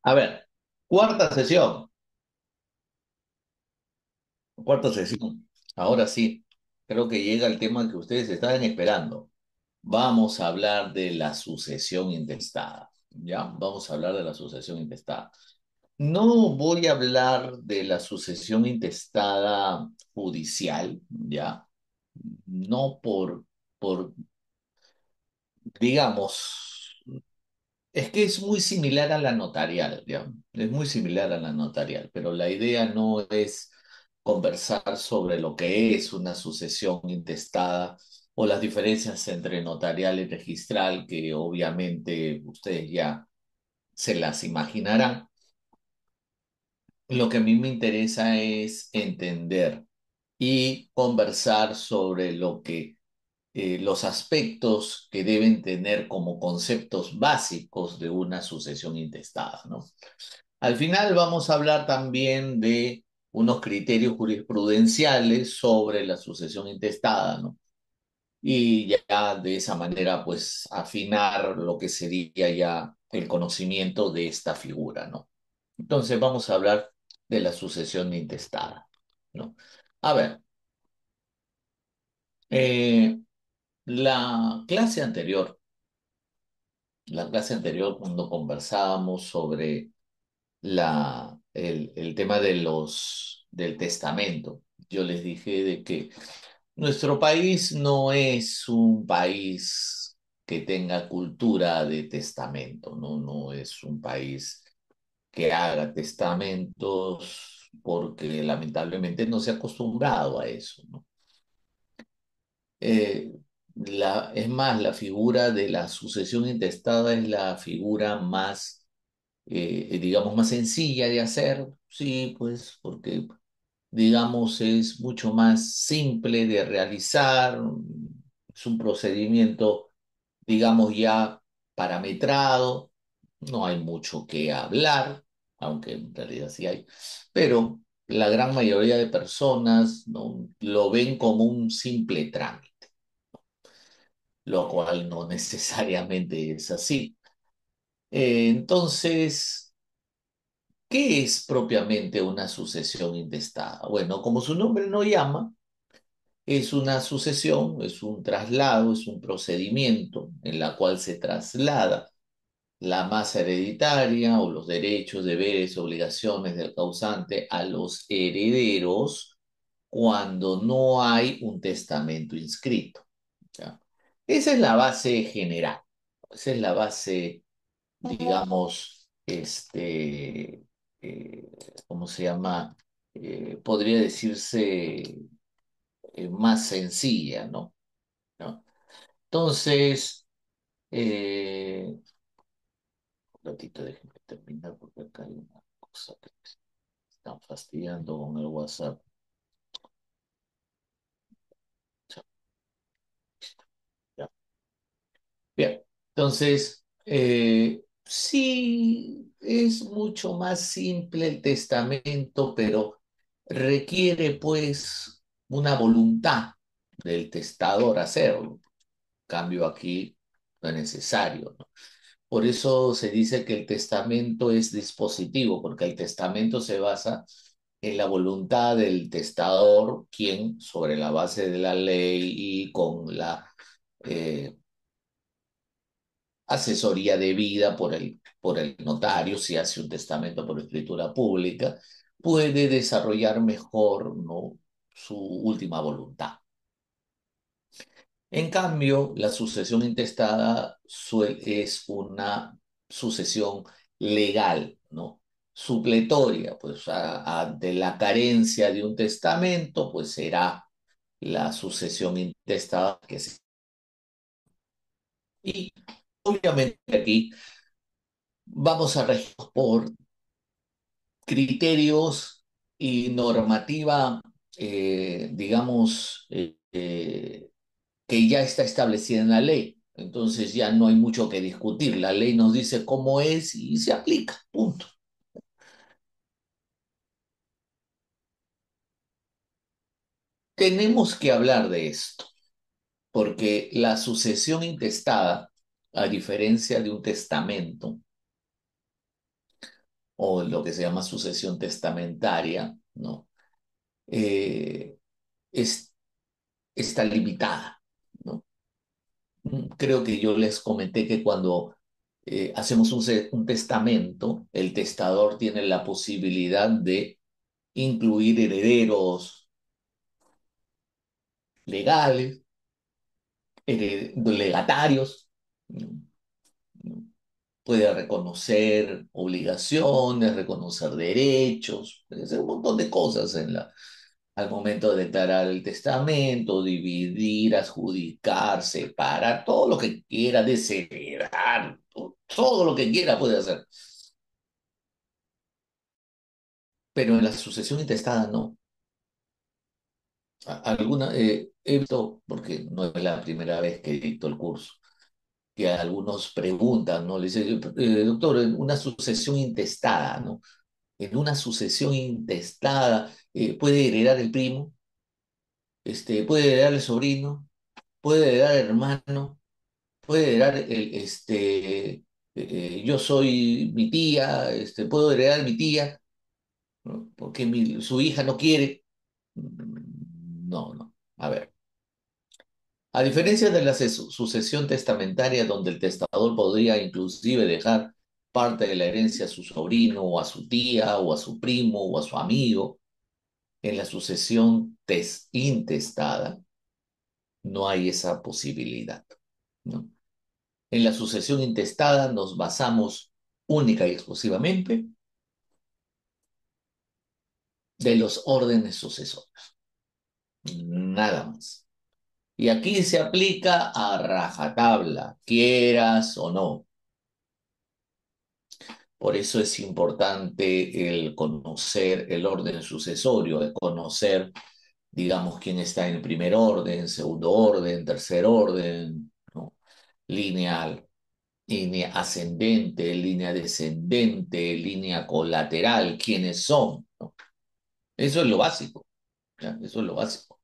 A ver, cuarta sesión, cuarta sesión. Ahora sí, creo que llega el tema que ustedes estaban esperando. Vamos a hablar de la sucesión intestada. ¿Ya? Vamos a hablar de la sucesión intestada. No voy a hablar de la sucesión intestada judicial, ¿ya? No por, digamos, es que es muy similar a la notarial, ¿ya? Es muy similar a la notarial, pero la idea no es conversar sobre lo que es una sucesión intestada o las diferencias entre notarial y registral, que obviamente ustedes ya se las imaginarán. Lo que a mí me interesa es entender y conversar sobre lo que los aspectos que deben tener como conceptos básicos de una sucesión intestada, ¿no? Al final vamos a hablar también de unos criterios jurisprudenciales sobre la sucesión intestada, ¿no? Y ya de esa manera, pues, afinar lo que sería ya el conocimiento de esta figura, ¿no? Entonces vamos a hablar de la sucesión intestada, ¿no? A ver, eh, la clase anterior, la clase anterior cuando conversábamos sobre el tema de del testamento, yo les dije de que nuestro país no es un país que tenga cultura de testamento, ¿no? No es un país que haga testamentos porque lamentablemente no se ha acostumbrado a eso, ¿no? Eh, es más, la figura de la sucesión intestada es la figura más, digamos, más sencilla de hacer, sí, pues porque, digamos, es mucho más simple de realizar, es un procedimiento, digamos, ya parametrado, no hay mucho que hablar, aunque en realidad sí hay, pero la gran mayoría de personas, ¿no?, lo ven como un simple trámite, lo cual no necesariamente es así. Entonces, ¿qué es propiamente una sucesión intestada? Bueno, como su nombre no llama, es una sucesión, es un traslado, es un procedimiento en la cual se traslada la masa hereditaria o los derechos, deberes, obligaciones del causante a los herederos cuando no hay un testamento inscrito. ¿Ya? Esa es la base general, esa es la base, digamos, eh, ¿cómo se llama? Podría decirse más sencilla, ¿no? ¿No? Entonces, un ratito, déjenme terminar porque acá hay una cosa que me están fastidiando con el WhatsApp. Ya. Bien, entonces, sí es mucho más simple el testamento, pero requiere pues una voluntad del testador hacerlo. En cambio, aquí no es necesario, ¿no? Por eso se dice que el testamento es dispositivo, porque el testamento se basa en la voluntad del testador, quien, sobre la base de la ley y con la eh, asesoría debida por el notario, si hace un testamento por escritura pública, puede desarrollar mejor, ¿no?, su última voluntad. En cambio, la sucesión intestada es una sucesión legal, ¿no? Supletoria, pues ante la carencia de un testamento, pues será la sucesión intestada que se... Y obviamente aquí vamos a regir por criterios y normativa, digamos, que ya está establecida en la ley. Entonces ya no hay mucho que discutir. La ley nos dice cómo es y se aplica. Punto. Tenemos que hablar de esto, porque la sucesión intestada, a diferencia de un testamento, o lo que se llama sucesión testamentaria, ¿no? Eh, es, está limitada, ¿no? Creo que yo les comenté que cuando hacemos un testamento, el testador tiene la posibilidad de incluir herederos legales, legatarios, ¿no? Puede reconocer obligaciones, reconocer derechos, puede hacer un montón de cosas al momento de declarar el testamento, dividir, adjudicar, separar, todo lo que quiera, desheredar, todo lo que quiera puede hacer. Pero en la sucesión intestada no. He visto, porque no es la primera vez que dicto el curso, que algunos preguntan, ¿no? Le dicen, doctor, en una sucesión intestada, ¿no? En una sucesión intestada, puede heredar el primo, puede heredar el sobrino, puede heredar el hermano, puede heredar yo soy mi tía, puedo heredar mi tía, ¿no? Porque su hija no quiere. No, no. A ver. A diferencia de la sucesión testamentaria, donde el testador podría inclusive dejar parte de la herencia a su sobrino o a su tía o a su primo o a su amigo, en la sucesión intestada no hay esa posibilidad, ¿no? En la sucesión intestada nos basamos única y exclusivamente de los órdenes sucesorios, nada más. Y aquí se aplica a rajatabla, quieras o no. Por eso es importante el conocer el orden sucesorio, el conocer, digamos, quién está en primer orden, segundo orden, tercer orden, ¿no? Lineal, línea ascendente, línea descendente, línea colateral, quiénes son, ¿no? Eso es lo básico, ¿ya? Eso es lo básico.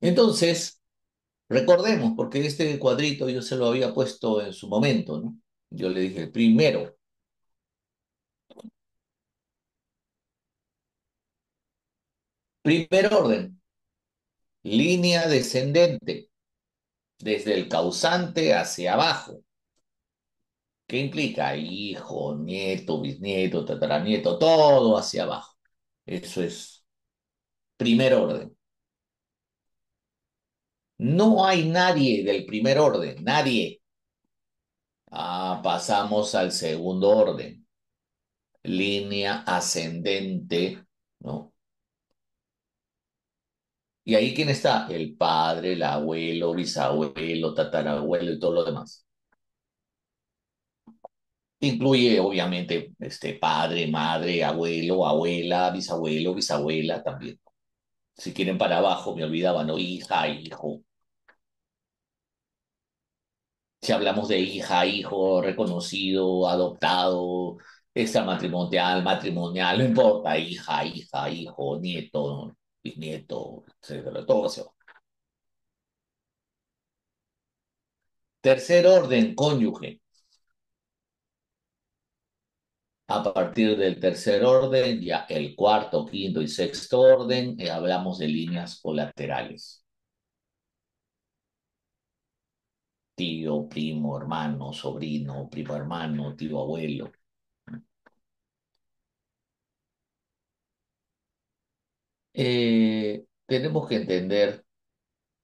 Entonces, recordemos, porque este cuadrito yo se lo había puesto en su momento, ¿no? Yo le dije, primero, primer orden, línea descendente, desde el causante hacia abajo. ¿Qué implica? Hijo, nieto, bisnieto, tataranieto, todo hacia abajo. Eso es primer orden. No hay nadie del primer orden, nadie. Pasamos al segundo orden, línea ascendente, ¿no? ¿Y ahí quién está? El padre, el abuelo, bisabuelo, tatarabuelo y todo lo demás. Incluye, obviamente, padre, madre, abuelo, abuela, bisabuelo, bisabuela también. Si quieren para abajo, me olvidaba, ¿no? Hija, hijo. Si hablamos de hija, hijo, reconocido, adoptado, extramatrimonial, matrimonial, no importa, hija, hijo, nieto, bisnieto, etcétera, todo eso. Tercer orden, cónyuge. A partir del tercer orden, ya el cuarto, quinto y sexto orden, hablamos de líneas colaterales. Tío, primo, hermano, sobrino, primo hermano, tío abuelo. Tenemos que entender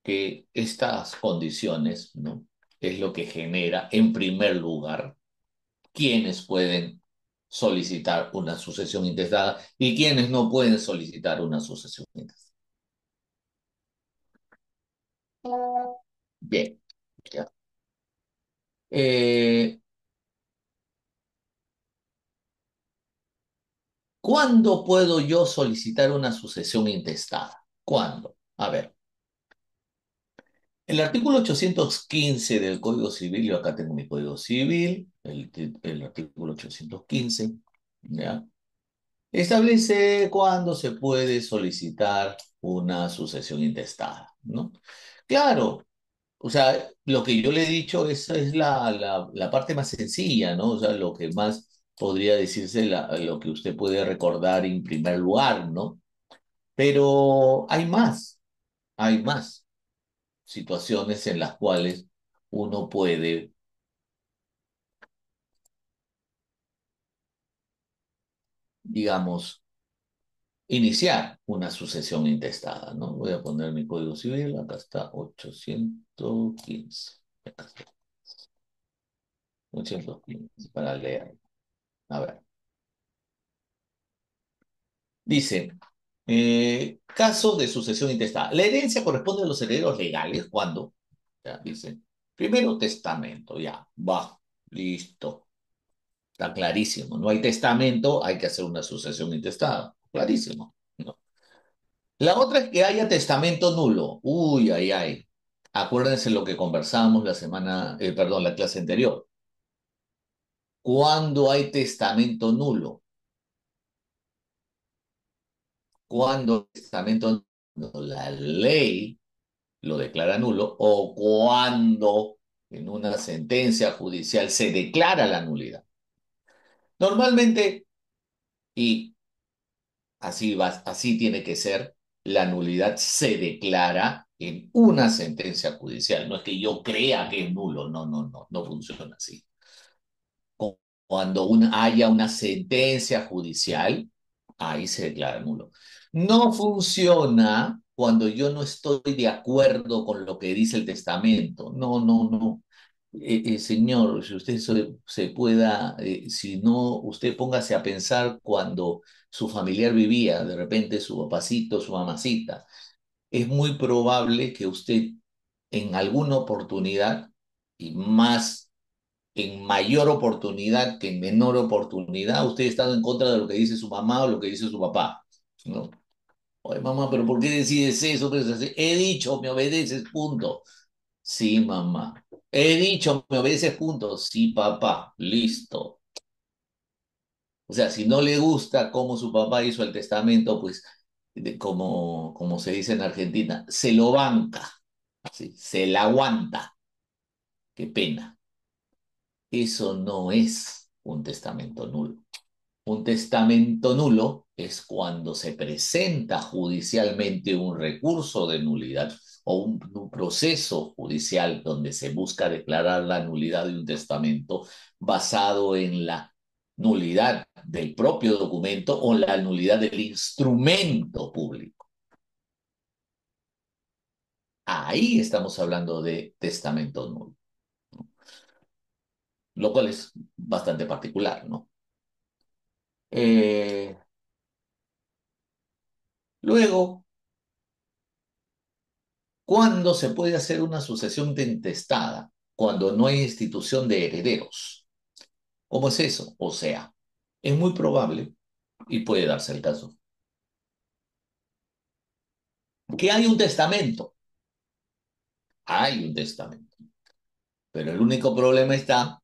que estas condiciones, ¿no? Es lo que genera, en primer lugar, quienes pueden solicitar una sucesión intestada y quienes no pueden solicitar una sucesión intestada. Bien, ya. Eh, ¿Cuándo puedo yo solicitar una sucesión intestada? ¿Cuándo? A ver, el artículo 815 del Código Civil, yo acá tengo mi Código Civil, el artículo 815, ¿ya? Establece cuándo se puede solicitar una sucesión intestada, ¿no? Claro, o sea, lo que yo le he dicho, esa es la parte más sencilla, ¿no? O sea, lo que más podría decirse lo que usted puede recordar en primer lugar, ¿no? Pero hay más situaciones en las cuales uno puede, digamos, iniciar una sucesión intestada, ¿no? Voy a poner mi código civil, acá está 815, acá está 815 para leer. A ver, dice, caso de sucesión intestada. La herencia corresponde a los herederos legales cuando, ya dice, primero testamento, ya, va, listo, está clarísimo. No hay testamento, hay que hacer una sucesión intestada, clarísimo, ¿no? La otra es que haya testamento nulo. Uy, ay, ay. Acuérdense lo que conversamos la semana, perdón, la clase anterior. Cuando hay testamento nulo, cuando el testamento nulo, la ley lo declara nulo, o cuando en una sentencia judicial se declara la nulidad. Normalmente, y así va, así tiene que ser, la nulidad se declara en una sentencia judicial. No es que yo crea que es nulo, no, no, no, no funciona así. Cuando haya una sentencia judicial, ahí se declara nulo. No funciona cuando yo no estoy de acuerdo con lo que dice el testamento. No, no, no. Señor, si usted se pueda, si no, usted póngase a pensar cuando su familiar vivía, de repente su papacito, su mamacita. Es muy probable que usted en alguna oportunidad, y más en mayor oportunidad que en menor oportunidad, usted está en contra de lo que dice su mamá o lo que dice su papá, ¿no? Oye, mamá, pero ¿por qué decides eso? Pues así, he dicho, me obedeces, punto. Sí, mamá. He dicho, me obedeces, punto. Sí, papá. Listo. O sea, si no le gusta cómo su papá hizo el testamento, pues, como se dice en Argentina, se lo banca, ¿sí? Se la aguanta. Qué pena. Eso no es un testamento nulo. Un testamento nulo es cuando se presenta judicialmente un recurso de nulidad o un proceso judicial donde se busca declarar la nulidad de un testamento basado en la nulidad del propio documento o la nulidad del instrumento público. Ahí estamos hablando de testamento nulo, lo cual es bastante particular, ¿no? Eh, luego, ¿cuándo se puede hacer una sucesión de intestada? Cuando no hay institución de herederos. ¿Cómo es eso? O sea, es muy probable, y puede darse el caso, que hay un testamento. Hay un testamento. Pero el único problema está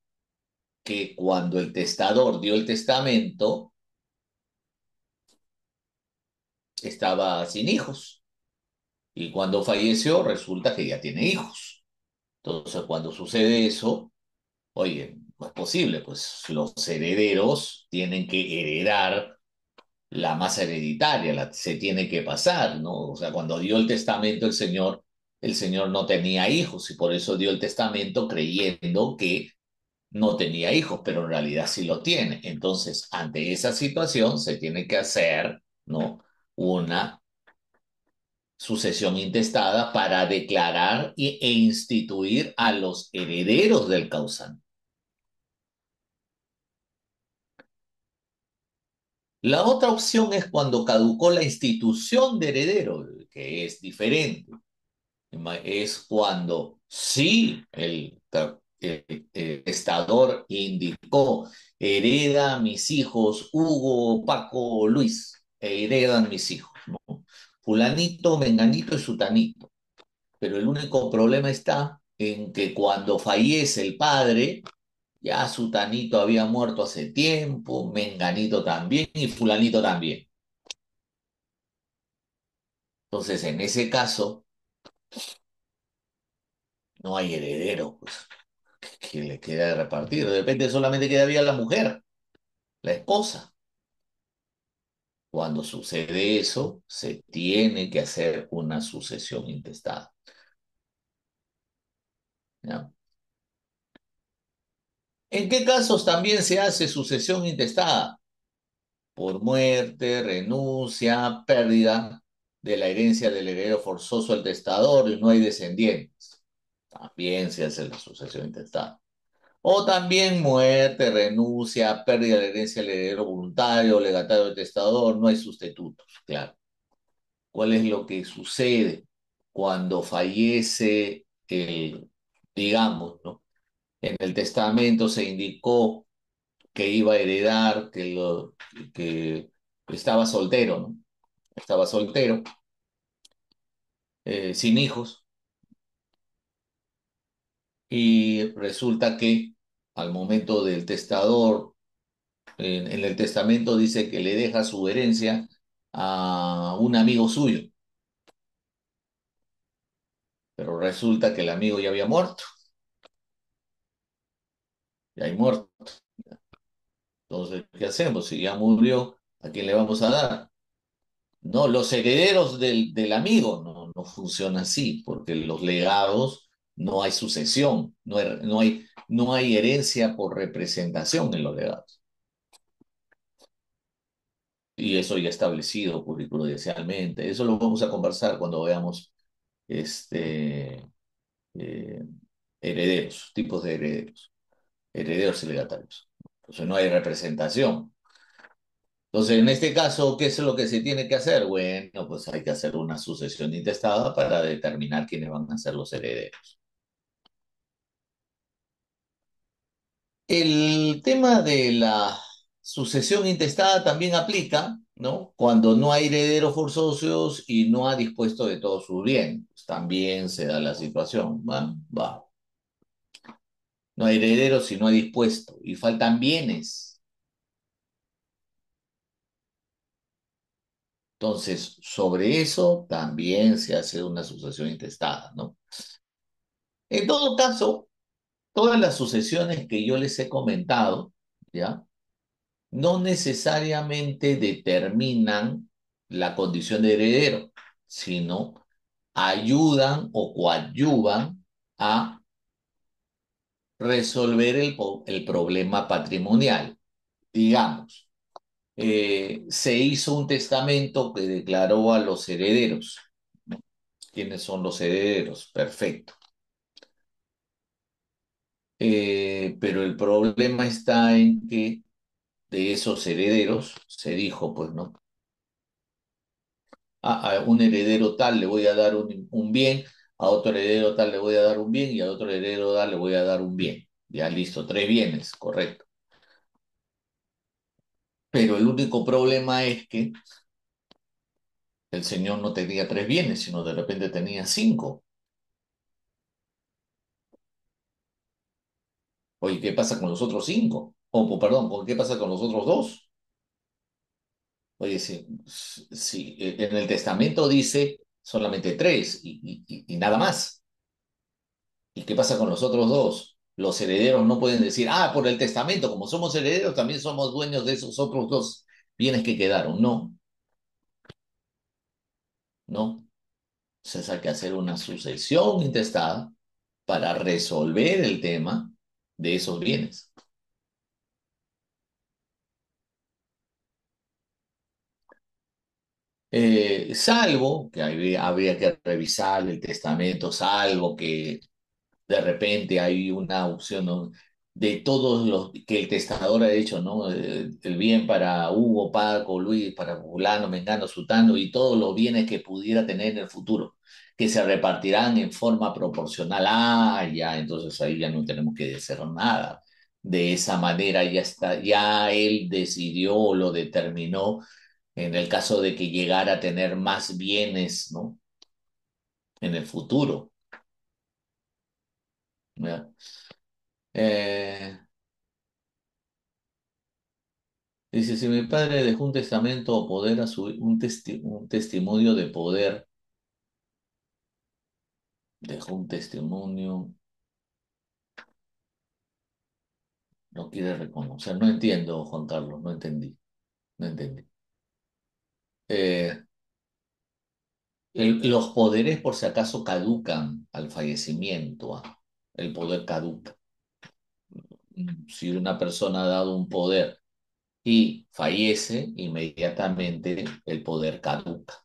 que cuando el testador dio el testamento, estaba sin hijos. Y cuando falleció, resulta que ya tiene hijos. Entonces, cuando sucede eso, oye, no es posible, pues los herederos tienen que heredar la masa hereditaria, se tiene que pasar, ¿no? O sea, cuando dio el testamento el señor no tenía hijos y por eso dio el testamento creyendo que no tenía hijos, pero en realidad sí lo tiene. Entonces, ante esa situación se tiene que hacer, ¿no? Una sucesión intestada para declarar e instituir a los herederos del causante. La otra opción es cuando caducó la institución de heredero, que es diferente. Es cuando sí el testador indicó, hereda a mis hijos Hugo, Paco, Luis, heredan mis hijos, ¿no? Fulanito, Menganito y Sutanito. Pero el único problema está en que cuando fallece el padre, ya Sutanito había muerto hace tiempo, Menganito también y Fulanito también. Entonces, en ese caso, no hay heredero, pues, que le queda de repartir. De repente solamente quedaría la mujer. la esposa. Cuando sucede eso, se tiene que hacer una sucesión intestada. ¿Ya? ¿En qué casos también se hace sucesión intestada? Por muerte, renuncia, pérdida de la herencia del heredero forzoso al testador y no hay descendientes. También se hace la sucesión intestada. O también muerte, renuncia, pérdida de la herencia del heredero voluntario, legatario del testador, no hay sustitutos, claro. ¿Cuál es lo que sucede cuando fallece digamos, ¿no? En el testamento se indicó que iba a heredar, que estaba soltero, ¿no? Estaba soltero, sin hijos, y resulta que al momento del testador, en el testamento dice que le deja su herencia a un amigo suyo, pero resulta que el amigo ya había muerto, ya hay muerto. Entonces, ¿qué hacemos? Si ya murió, ¿a quién le vamos a dar? No, los herederos del amigo no funciona así, porque los legados no hay sucesión, no hay herencia por representación en los legados. Y eso ya establecido jurisprudencialmente. Eso lo vamos a conversar cuando veamos este, eh, herederos, tipos de herederos y legatarios. Entonces no hay representación. Entonces, en este caso, ¿qué es lo que se tiene que hacer? Bueno, pues hay que hacer una sucesión intestada para determinar quiénes van a ser los herederos. El tema de la sucesión intestada también aplica, ¿no? Cuando no hay herederos forzosos y no ha dispuesto de todos sus bienes. Pues también se da la situación. ¿Va? Va. No hay herederos y no ha dispuesto. Y faltan bienes. Entonces, sobre eso también se hace una sucesión intestada, ¿no? En todo caso, todas las sucesiones que yo les he comentado, ¿ya? No necesariamente determinan la condición de heredero, sino ayudan o coadyuvan a resolver el problema patrimonial. Digamos, se hizo un testamento que declaró a los herederos. ¿Quiénes son los herederos? Perfecto. Pero el problema está en que de esos herederos se dijo, pues, ¿no? A un heredero tal le voy a dar un bien, a otro heredero tal le voy a dar un bien y a otro heredero tal le voy a dar un bien. Ya listo, tres bienes, correcto. Pero el único problema es que el señor no tenía tres bienes, sino de repente tenía cinco. Oye, ¿qué pasa con los otros cinco? Perdón, ¿qué pasa con los otros dos? Oye, si en el testamento dice solamente tres y nada más. ¿Y qué pasa con los otros dos? Los herederos no pueden decir, ah, por el testamento, como somos herederos, también somos dueños de esos otros dos bienes que quedaron. No, no. Entonces hay que hacer una sucesión intestada para resolver el tema de esos bienes. Salvo que habría que revisar el testamento, salvo que de repente hay una opción, ¿no? De todos los que el testador ha hecho, ¿no? El bien para Hugo, Paco, Luis, para fulano, Mengano, Sutano y todos los bienes que pudiera tener en el futuro, que se repartirán en forma proporcional. Ah, ya, entonces ahí ya no tenemos que hacer nada. De esa manera ya está, ya él decidió o lo determinó en el caso de que llegara a tener más bienes, ¿no? En el futuro. ¿Ya? Eh, Dice, si mi padre dejó un testamento o poder a un testimonio de poder, dejó un testimonio no quiere reconocer. No entiendo, Juan Carlos, no entendí, no entendí. Eh, los poderes, por si acaso, caducan al fallecimiento. El poder caduca. Si una persona ha dado un poder y fallece, inmediatamente el poder caduca.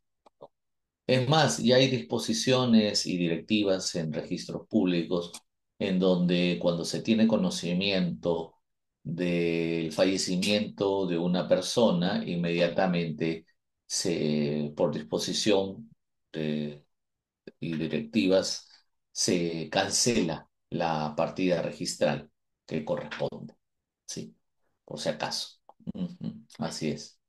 Es más, ya hay disposiciones y directivas en registros públicos en donde cuando se tiene conocimiento del fallecimiento de una persona, inmediatamente por disposición y directivas se cancela la partida registral que corresponde. Sí, por si acaso. Ujú, así es.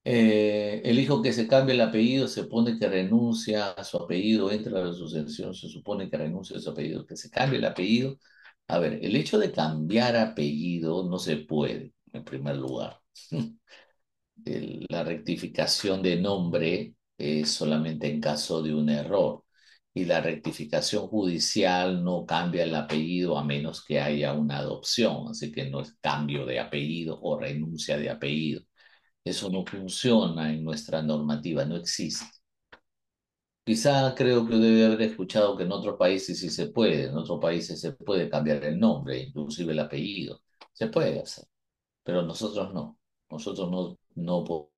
El hijo que se cambia el apellido se pone que renuncia a su apellido, entra a la sucesión, se supone que renuncia a su apellido, que se cambie el apellido. A ver, el hecho de cambiar apellido no se puede, en primer lugar. La rectificación de nombre es solamente en caso de un error y la rectificación judicial no cambia el apellido a menos que haya una adopción, así que no es cambio de apellido o renuncia de apellido. Eso no funciona en nuestra normativa, no existe. Quizá creo que debe haber escuchado que en otros países sí se puede, en otros países se puede cambiar el nombre, inclusive el apellido. Se puede hacer, pero nosotros no. Nosotros no podemos.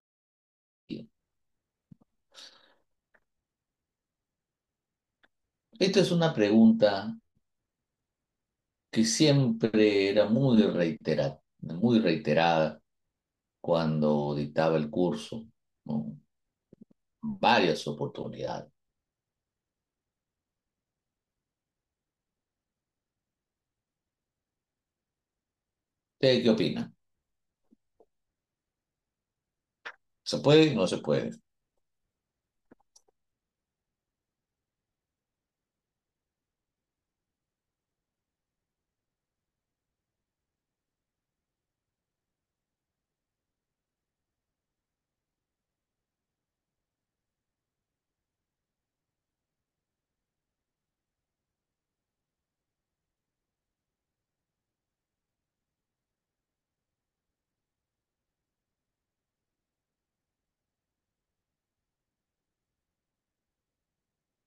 Esta es una pregunta que siempre era muy reiterada cuando dictaba el curso, ¿no? Varias oportunidades. ¿Usted qué opina? ¿Se puede? ¿No se puede?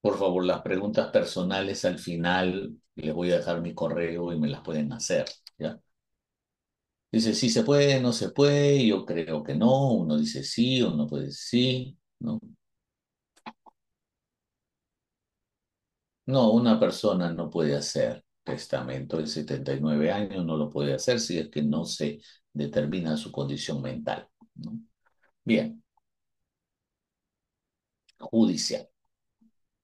Por favor, las preguntas personales al final les voy a dejar mi correo y me las pueden hacer, ¿ya? Dice, sí se puede, no se puede, yo creo que no, uno dice sí, uno puede decir sí, ¿no? No, una persona no puede hacer testamento de 79 años, no lo puede hacer si es que no se determina su condición mental, ¿no? Bien, judicial.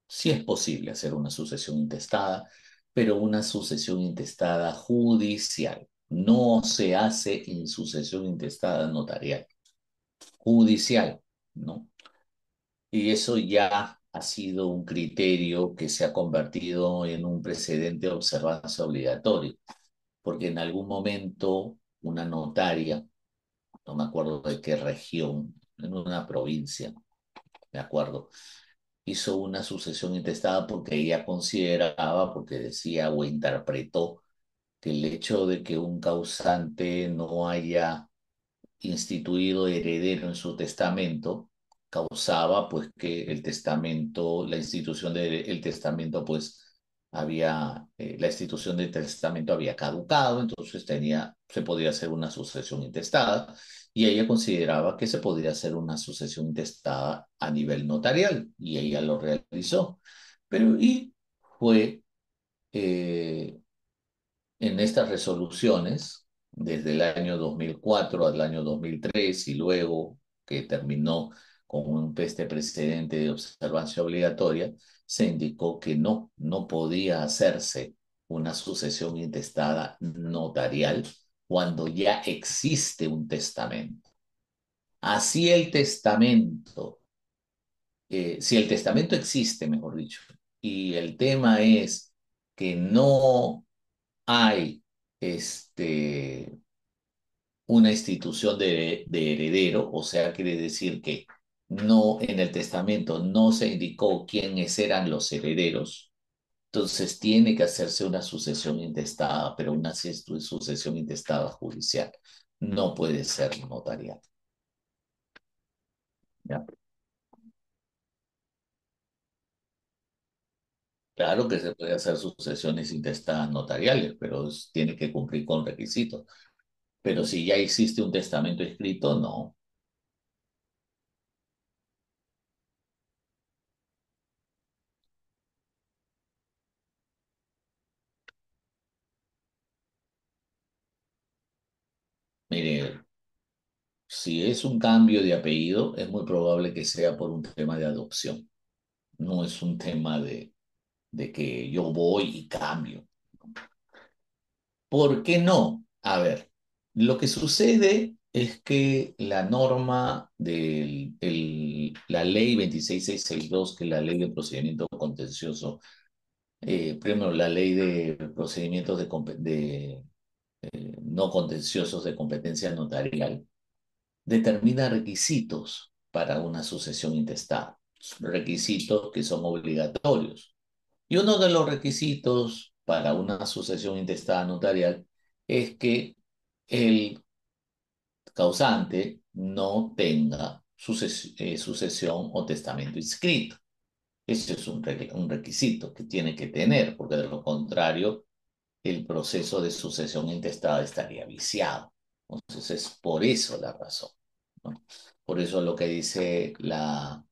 Sí es posible hacer una sucesión intestada, pero una sucesión intestada judicial. No se hace en sucesión intestada notarial, judicial, ¿no? Y eso ya ha sido un criterio que se ha convertido en un precedente de observancia obligatorio, porque en algún momento una notaria, no me acuerdo de qué región, en una provincia, me acuerdo, hizo una sucesión intestada porque ella consideraba, porque decía o interpretó que el hecho de que un causante no haya instituido heredero en su testamento causaba pues que el testamento, la institución del testamento pues la institución del testamento había caducado, entonces se podía hacer una sucesión intestada y ella consideraba que se podía hacer una sucesión intestada a nivel notarial y ella lo realizó. Pero y fue eh, en estas resoluciones, desde el año 2004 al año 2003 y luego que terminó con este precedente de observancia obligatoria, se indicó que no podía hacerse una sucesión intestada notarial cuando ya existe un testamento. Así el testamento, si el testamento existe, mejor dicho, y el tema es que no hay una institución de heredero, o sea, quiere decir que no en el testamento no se indicó quiénes eran los herederos, Entonces tiene que hacerse una sucesión intestada, pero una sucesión intestada judicial. No puede ser notarial. ¿Ya? Claro que se puede hacer sucesiones intestadas notariales, pero tiene que cumplir con requisitos. Pero si ya existe un testamento escrito, no. Mire, si es un cambio de apellido, es muy probable que sea por un tema de adopción. No es un tema de que yo voy y cambio. ¿Por qué no? A ver, lo que sucede es que la norma de la ley 26662, que es la ley de procedimiento contencioso, primero la ley de procedimientos no contenciosos de competencia notarial, determina requisitos para una sucesión intestada, requisitos que son obligatorios. Y uno de los requisitos para una sucesión intestada notarial es que el causante no tenga sucesión o testamento inscrito. Ese es un requisito que tiene que tener, porque de lo contrario, el proceso de sucesión intestada estaría viciado. Entonces, es por eso la razón, ¿no? Por eso lo que dice en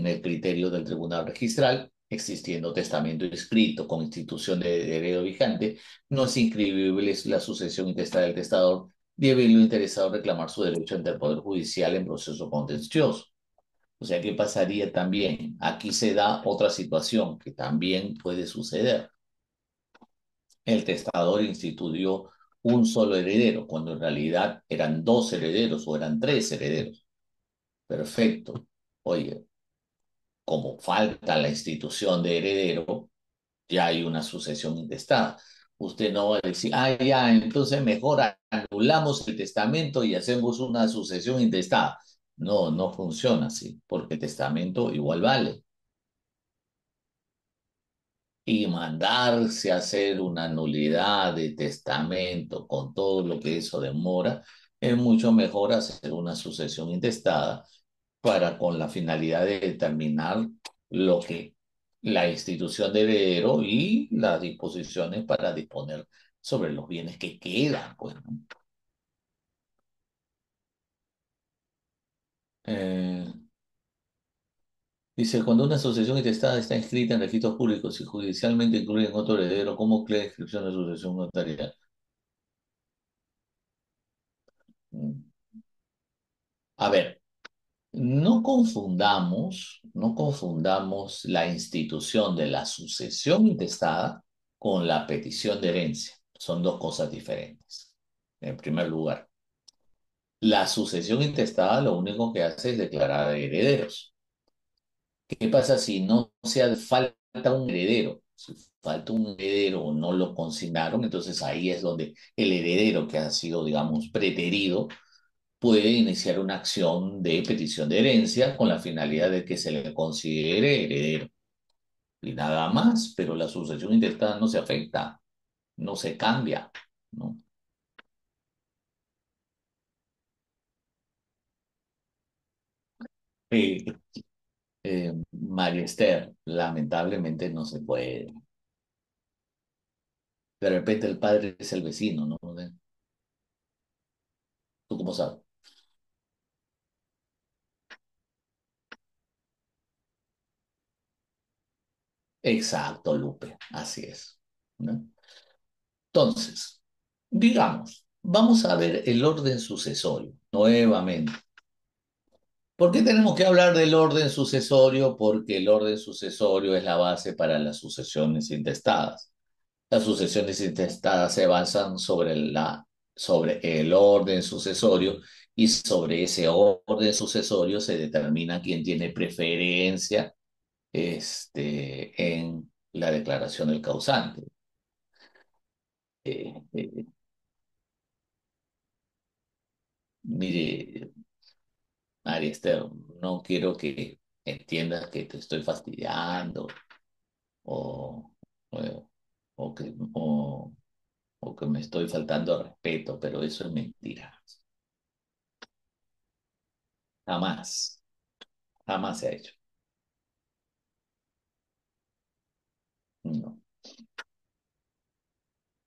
el criterio del Tribunal Registral, existiendo testamento inscrito con institución de heredo vigente, no es inscribible la sucesión intestada del testador, debe lo interesado reclamar su derecho ante el Poder Judicial en proceso contencioso. O sea, ¿qué pasaría también? Aquí se da otra situación que también puede suceder. El testador instituyó un solo heredero, cuando en realidad eran dos herederos o eran tres herederos. Perfecto. Oye, como falta la institución de heredero, ya hay una sucesión intestada. Usted no va a decir, ah, ya, entonces mejor anulamos el testamento y hacemos una sucesión intestada. No, no funciona así, porque el testamento igual vale. Y mandarse a hacer una nulidad de testamento con todo lo que eso demora, es mucho mejor hacer una sucesión intestada para con la finalidad de determinar lo que la institución de heredero y las disposiciones para disponer sobre los bienes que quedan, pues, ¿no? Eh, Dice, cuando una asociación intestada está inscrita en registros públicos y judicialmente incluyen otro heredero, ¿cómo crea inscripción de sucesión notarial? Mm. A ver, no confundamos la institución de la sucesión intestada con la petición de herencia. Son dos cosas diferentes. En primer lugar, la sucesión intestada lo único que hace es declarar herederos. ¿Qué pasa si no se falta un heredero? Si falta un heredero o no lo consignaron, entonces ahí es donde el heredero que ha sido, digamos, preterido puede iniciar una acción de petición de herencia con la finalidad de que se le considere heredero. Y nada más, pero la sucesión intestada no se afecta, no se cambia, ¿no? Eh, María Esther, lamentablemente no se puede. De repente el padre es el vecino, ¿no? ¿Tú cómo sabes? Exacto, Lupe, así es, ¿no? Entonces, digamos, vamos a ver el orden sucesorio nuevamente. ¿Por qué tenemos que hablar del orden sucesorio? Porque el orden sucesorio es la base para las sucesiones intestadas. Las sucesiones intestadas se basan sobre el orden sucesorio y sobre ese orden sucesorio se determina quién tiene preferencia en la declaración del causante. Eh, eh, Mire, María Esther, no quiero que entiendas que te estoy fastidiando. o, o, o que, o, o que me estoy faltando al respeto, pero eso es mentira. Jamás, jamás se ha hecho. No.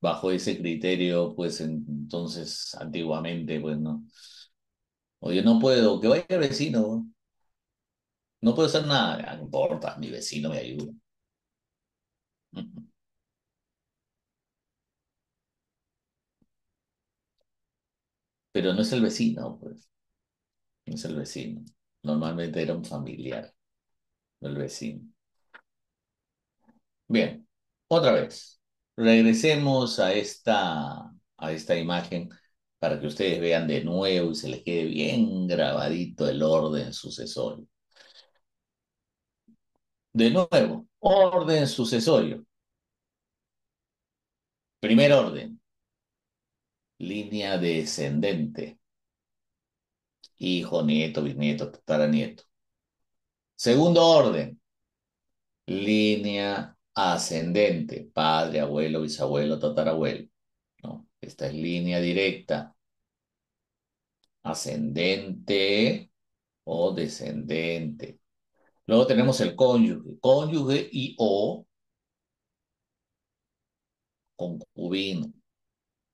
Bajo ese criterio, pues entonces, antiguamente, pues no. Oye, no puedo, que vaya el vecino, no puedo hacer nada, ah, no importa, mi vecino me ayuda. Ujú. Pero no es el vecino, pues, no es el vecino. Normalmente era un familiar, no el vecino. Bien, otra vez. Regresemos a esta imagen para que ustedes vean de nuevo y se les quede bien grabadito el orden sucesorio. De nuevo, orden sucesorio. Primer orden, línea descendente. Hijo, nieto, bisnieto, tataranieto. Segundo orden, línea ascendente. Padre, abuelo, bisabuelo, tatarabuelo. ¿No? Esta es línea directa. Ascendente o descendente. Luego tenemos el cónyuge. Cónyuge y o concubino,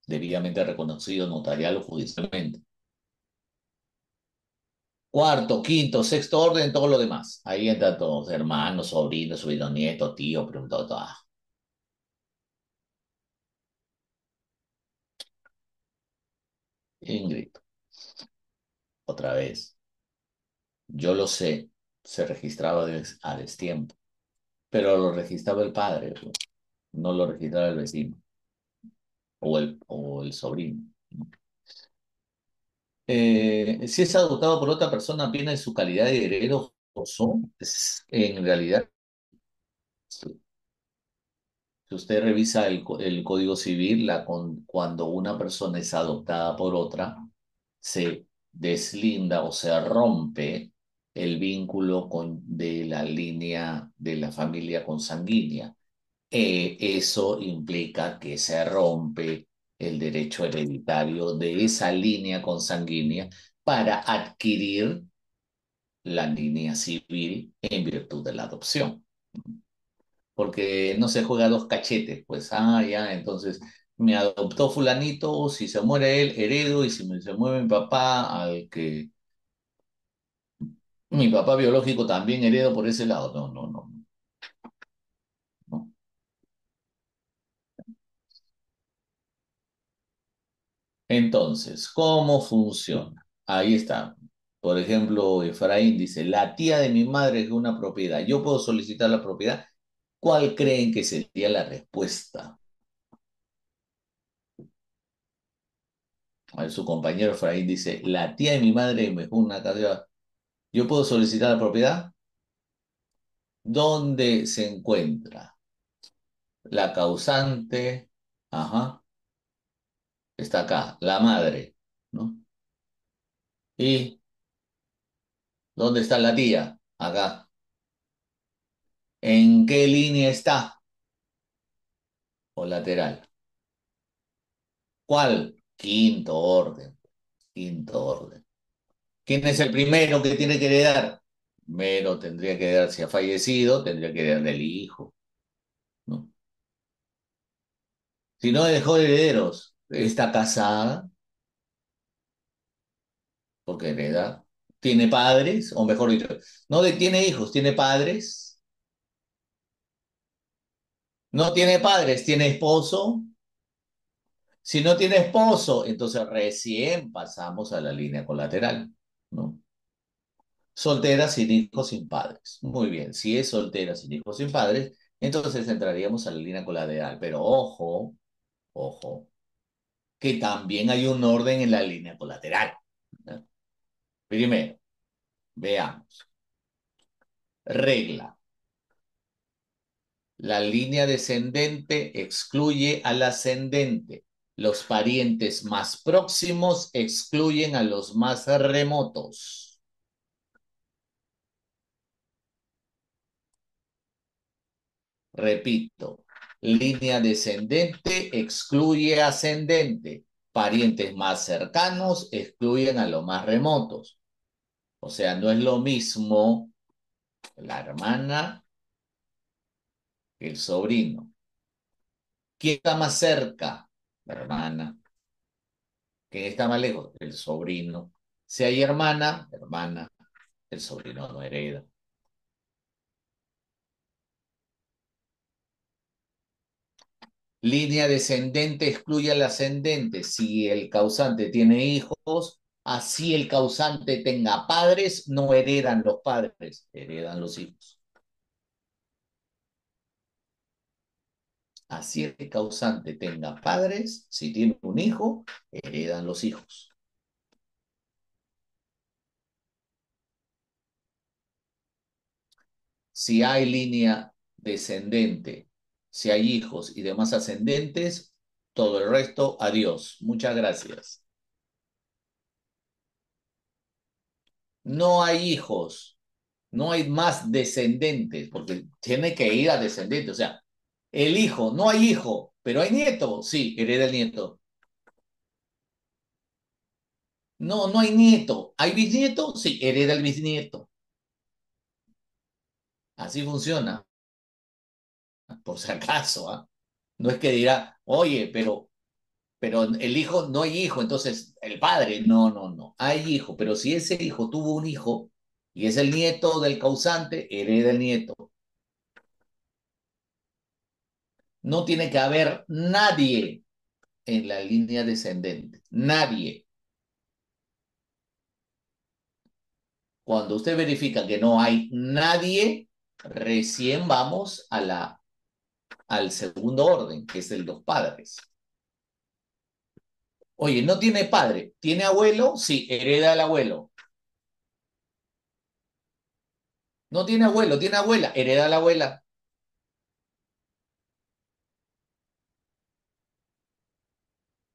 debidamente reconocido notarial o judicialmente. Cuarto, quinto, sexto orden, todo lo demás. Ahí entran todos, hermanos, sobrinos, sobrino, nieto, tío, primo, todo, todo. Ah, Ingrid, otra vez. Yo lo sé, se registraba a destiempo, pero lo registraba el padre, pues, no lo registraba el vecino o el sobrino. Si es adoptado por otra persona, viene en su calidad de heredero forzoso. En realidad, si usted revisa el Código Civil, cuando una persona es adoptada por otra, se deslinda o se rompe el vínculo de la línea de la familia consanguínea. Eso implica que se rompe el derecho hereditario de esa línea consanguínea para adquirir la línea civil en virtud de la adopción. Porque no se juega a dos cachetes, pues, ya, entonces me adoptó fulanito, si se muere él, heredo, y si se muere mi papá, mi papá biológico también heredo por ese lado. No, no, no, no. Entonces, ¿cómo funciona? Ahí está. Por ejemplo, Efraín dice, la tía de mi madre es una propiedad. Yo puedo solicitar la propiedad. ¿Cuál creen que sería la respuesta? A ver, su compañero Efraín dice, la tía de mi madre me dejó una casa. Yo puedo solicitar la propiedad. ¿Dónde se encuentra? La causante, ajá, está acá, la madre, ¿no? ¿Y dónde está la tía? Acá. ¿En qué línea está? O lateral. ¿Cuál? Quinto orden, quinto orden. ¿Quién es el primero que tiene que heredar? Primero tendría que heredar, si ha fallecido, tendría que heredar del hijo, ¿no? Si no dejó herederos, está casada, porque hereda. ¿Tiene padres? O mejor dicho, tiene hijos, tiene padres. No tiene padres, tiene esposo. Si no tiene esposo, entonces recién pasamos a la línea colateral, ¿no? Soltera, sin hijos, sin padres. Muy bien, si es soltera, sin hijos, sin padres, entonces entraríamos a la línea colateral. Pero ojo, ojo, que también hay un orden en la línea colateral, ¿no? Primero, veamos. Regla. La línea descendente excluye al ascendente. Los parientes más próximos excluyen a los más remotos. Repito, línea descendente excluye ascendente. Parientes más cercanos excluyen a los más remotos. O sea, no es lo mismo la hermana que el sobrino. ¿Quién está más cerca? La hermana. ¿Quién está más lejos? El sobrino. Si hay hermana, hermana, el sobrino no hereda. Línea descendente excluye al ascendente. Si el causante tiene hijos, así el causante tenga padres, no heredan los padres, heredan los hijos. Así el causante tenga padres, si tiene un hijo, heredan los hijos. Si hay línea descendente, si hay hijos y demás ascendentes, todo el resto, adiós. Muchas gracias. No hay hijos, no hay más descendentes, porque tiene que ir a descendente. O sea, el hijo, no hay hijo, pero hay nieto, sí, hereda el nieto. No, no hay nieto. ¿Hay bisnieto? Sí, hereda el bisnieto. Así funciona, por si acaso, ¿ah? No es que dirá, oye, pero el hijo, no hay hijo, entonces el padre, no, no, no, hay hijo, pero si ese hijo tuvo un hijo y es el nieto del causante, hereda el nieto. No tiene que haber nadie en la línea descendente, nadie. Cuando usted verifica que no hay nadie, recién vamos al segundo orden, que es el dos padres. Oye, no tiene padre, ¿tiene abuelo? Sí, hereda el abuelo. No tiene abuelo, tiene abuela, hereda la abuela.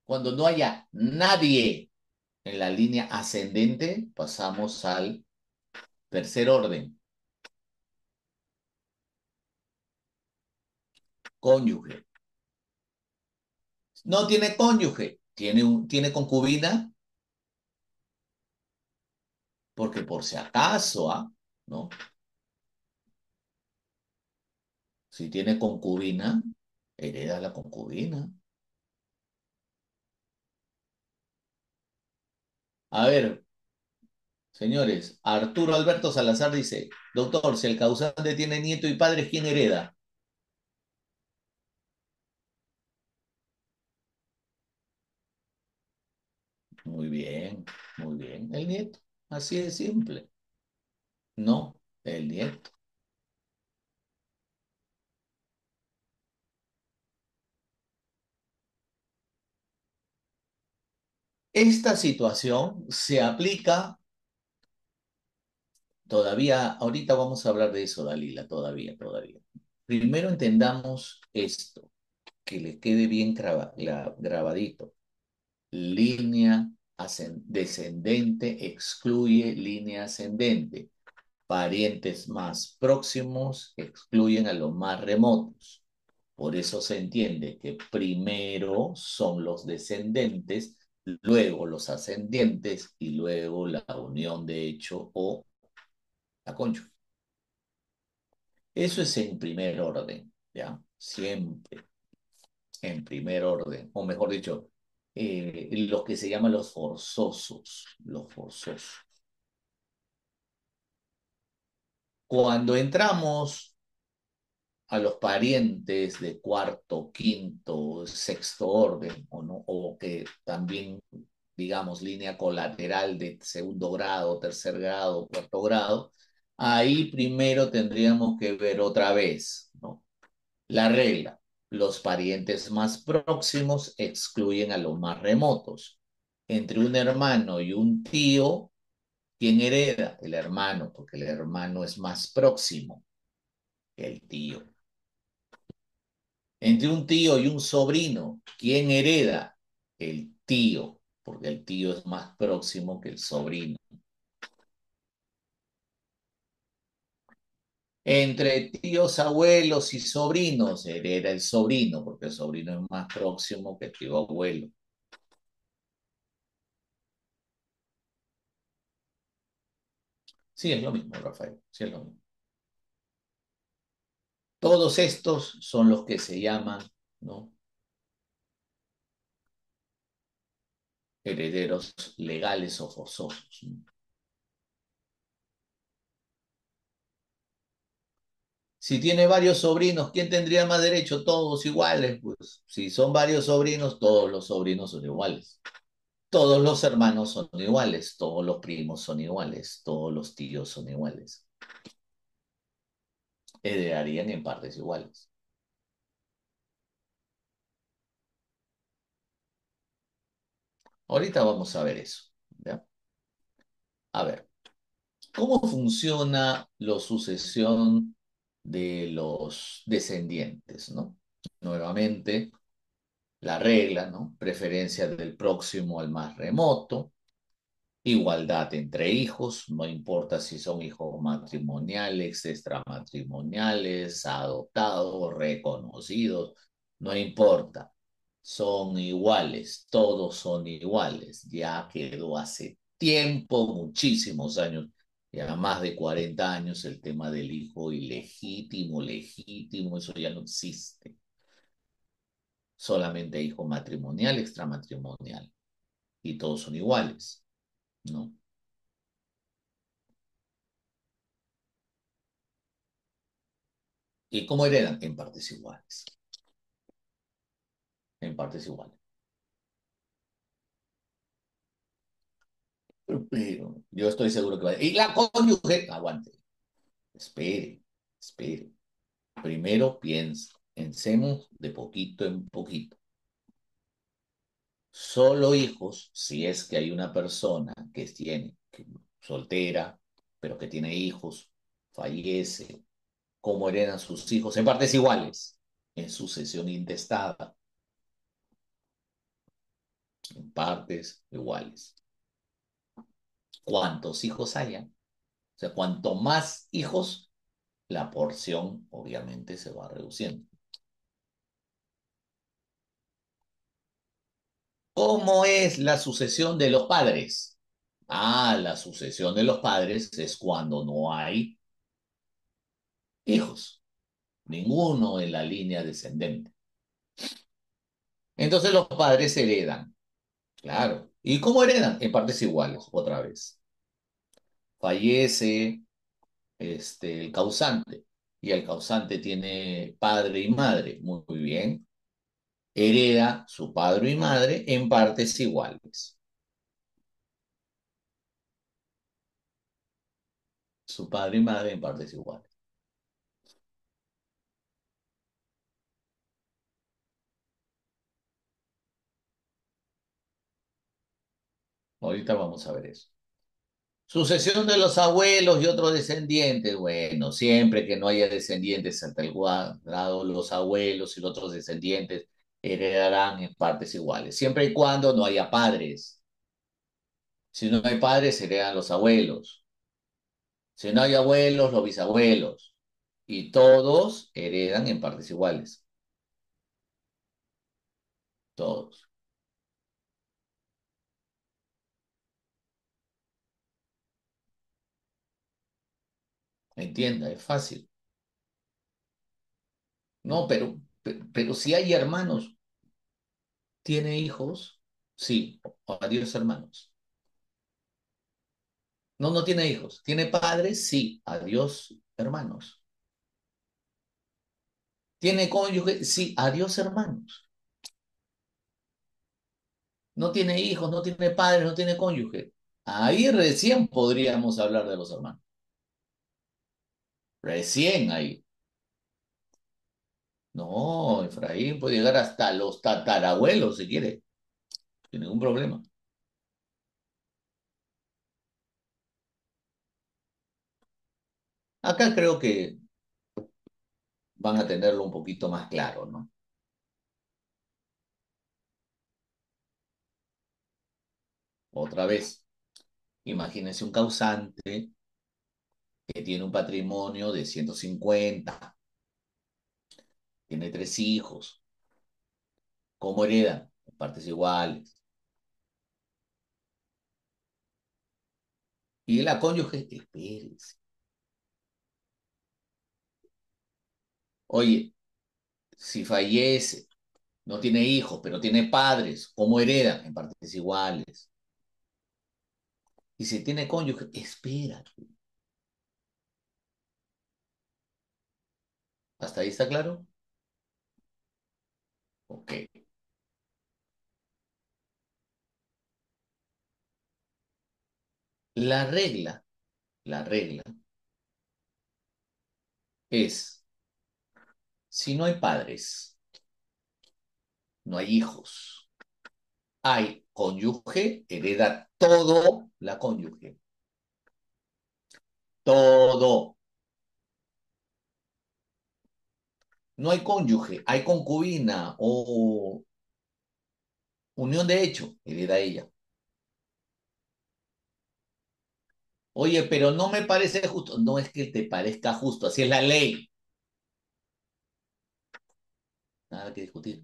Cuando no haya nadie en la línea ascendente, pasamos al tercer orden, cónyuge. No tiene cónyuge, tiene concubina, porque por si acaso, ¿ah? ¿No? Si tiene concubina, hereda la concubina. A ver, señores, Arturo Alberto Salazar dice, doctor, si el causante tiene nieto y padres, ¿quién hereda? Muy bien, muy bien. El nieto, así de simple. No, el nieto. Esta situación se aplica todavía, ahorita vamos a hablar de eso, Dalila, todavía. Primero entendamos esto, que le quede bien grabadito. Línea descendente excluye línea ascendente. Parientes más próximos excluyen a los más remotos. Por eso se entiende que primero son los descendentes, luego los ascendientes y luego la unión de hecho o la cónyuge. Eso es en primer orden, ¿ya? Siempre en primer orden, o mejor dicho, los que se llaman los forzosos, los forzosos. Cuando entramos a los parientes de cuarto, quinto, sexto orden, o, no, o que también, digamos, línea colateral de segundo grado, tercer grado, cuarto grado, ahí primero tendríamos que ver otra vez, ¿no? La regla, los parientes más próximos excluyen a los más remotos. Entre un hermano y un tío, ¿quién hereda? El hermano, porque el hermano es más próximo que el tío. Entre un tío y un sobrino, ¿quién hereda? El tío, porque el tío es más próximo que el sobrino. Entre tíos, abuelos y sobrinos, hereda el sobrino, porque el sobrino es más próximo que el tío abuelo. Sí, es lo mismo, Rafael, sí es lo mismo. Todos estos son los que se llaman, ¿no? Herederos legales o forzosos, ¿no? Si tiene varios sobrinos, ¿quién tendría más derecho? Todos iguales, pues. Si son varios sobrinos, todos los sobrinos son iguales. Todos los hermanos son iguales, todos los primos son iguales, todos los tíos son iguales. Heredarían en partes iguales. Ahorita vamos a ver eso, ¿ya? A ver, ¿cómo funciona la sucesión de los descendientes, ¿no? Nuevamente, la regla, ¿no? Preferencia del próximo al más remoto. Igualdad entre hijos, no importa si son hijos matrimoniales, extramatrimoniales, adoptados, reconocidos, no importa. Son iguales, todos son iguales. Ya quedó hace tiempo, muchísimos años, ya más de 40 años, el tema del hijo ilegítimo, legítimo, eso ya no existe. Solamente hijo matrimonial, extramatrimonial, y todos son iguales, ¿no? ¿Y cómo heredan? En partes iguales. En partes iguales. Pero yo estoy seguro que va a... Y la cónyuge, aguante. Espere, espere. Primero piensa. Pensemos de poquito en poquito. Solo hijos, si es que hay una persona que tiene soltera, pero que tiene hijos, fallece, ¿cómo heredan sus hijos? En partes iguales. En sucesión intestada. En partes iguales. ¿Cuántos hijos haya? O sea, cuanto más hijos, la porción obviamente se va reduciendo. ¿Cómo es la sucesión de los padres? Ah, la sucesión de los padres es cuando no hay hijos, ninguno en la línea descendente. Entonces los padres heredan, claro. ¿Y cómo heredan? En partes iguales, otra vez. Fallece el causante y el causante tiene padre y madre. Muy bien. Hereda su padre y madre en partes iguales. Su padre y madre en partes iguales. Ahorita vamos a ver eso. Sucesión de los abuelos y otros descendientes. Bueno, siempre que no haya descendientes hasta el cuadrado, los abuelos y los otros descendientes heredarán en partes iguales. Siempre y cuando no haya padres. Si no hay padres, heredan los abuelos. Si no hay abuelos, los bisabuelos. Y todos heredan en partes iguales. Todos. Entienda, es fácil. No, pero si hay hermanos, ¿tiene hijos? Sí, adiós hermanos. No, no tiene hijos. ¿Tiene padres? Sí, adiós hermanos. ¿Tiene cónyuge? Sí, adiós hermanos. No tiene hijos, no tiene padres, no tiene cónyuge. Ahí recién podríamos hablar de los hermanos. Recién ahí. No, Efraín puede llegar hasta los tatarabuelos si quiere, sin ningún problema. Acá creo que van a tenerlo un poquito más claro, ¿no? Otra vez, imagínense un causante, que tiene un patrimonio de 150, tiene tres hijos. ¿Cómo heredan? En partes iguales. Y la cónyuge, espérese. Oye, si fallece, no tiene hijos, pero tiene padres, ¿cómo heredan? En partes iguales. Y si tiene cónyuge, espera. ¿Hasta ahí está claro? Ok. La regla, la regla es, si no hay padres, no hay hijos, hay cónyuge, hereda todo la cónyuge. Todo. No hay cónyuge, hay concubina o unión de hecho, hereda ella. Oye, pero no me parece justo. No es que te parezca justo, así es la ley. Nada que discutir.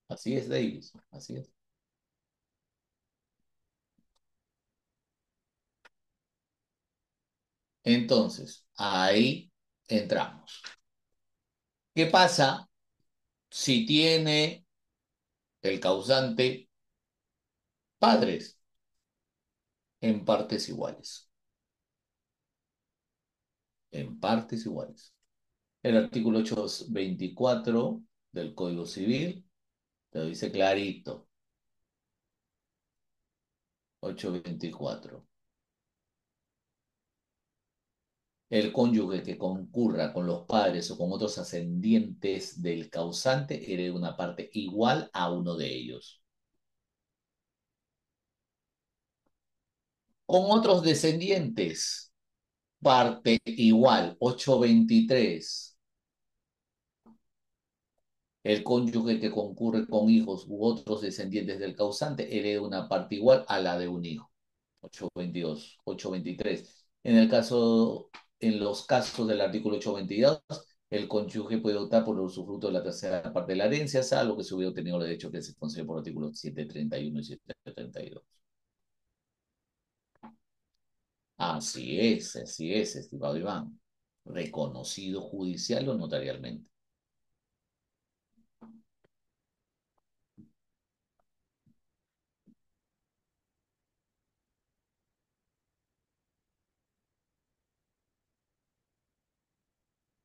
Así es, Davis. Así es. Entonces, ahí entramos. ¿Qué pasa si tiene el causante padres en partes iguales? En partes iguales. El artículo 824 del Código Civil te lo dice clarito. 824. El cónyuge que concurra con los padres o con otros ascendientes del causante hereda una parte igual a uno de ellos. Con otros descendientes, parte igual, 823. El cónyuge que concurre con hijos u otros descendientes del causante hereda una parte igual a la de un hijo. 822, 823. En los casos del artículo 822, el cónyuge puede optar por el usufructo de la tercera parte de la herencia, salvo que se hubiera obtenido el derecho que se concede por el artículo 731 y 732. Así es, estimado Iván. Reconocido judicial o notarialmente.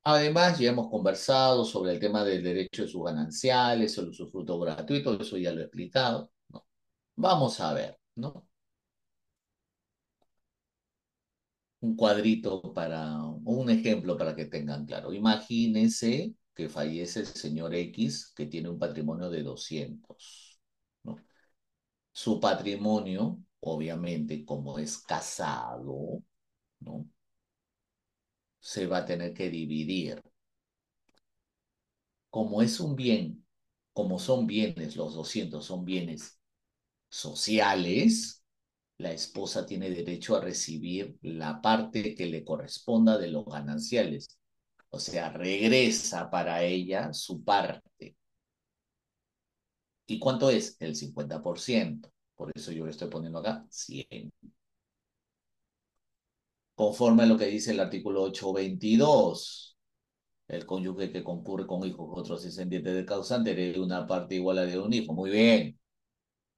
Además, ya hemos conversado sobre el tema del derecho de sus gananciales, el usufructo gratuito, eso ya lo he explicado, ¿no? Vamos a ver, ¿no? Un cuadrito o un ejemplo para que tengan claro. Imagínense que fallece el señor X que tiene un patrimonio de 200, ¿no? Su patrimonio, obviamente, como es casado, ¿no? Se va a tener que dividir. Como es un bien, como son bienes, los 200 son bienes sociales, la esposa tiene derecho a recibir la parte que le corresponda de los gananciales. O sea, regresa para ella su parte. ¿Y cuánto es? El 50%. Por eso yo le estoy poniendo acá 100. Conforme a lo que dice el artículo 822, el cónyuge que concurre con hijos u otros descendientes del causante hereda una parte igual a la de un hijo. Muy bien.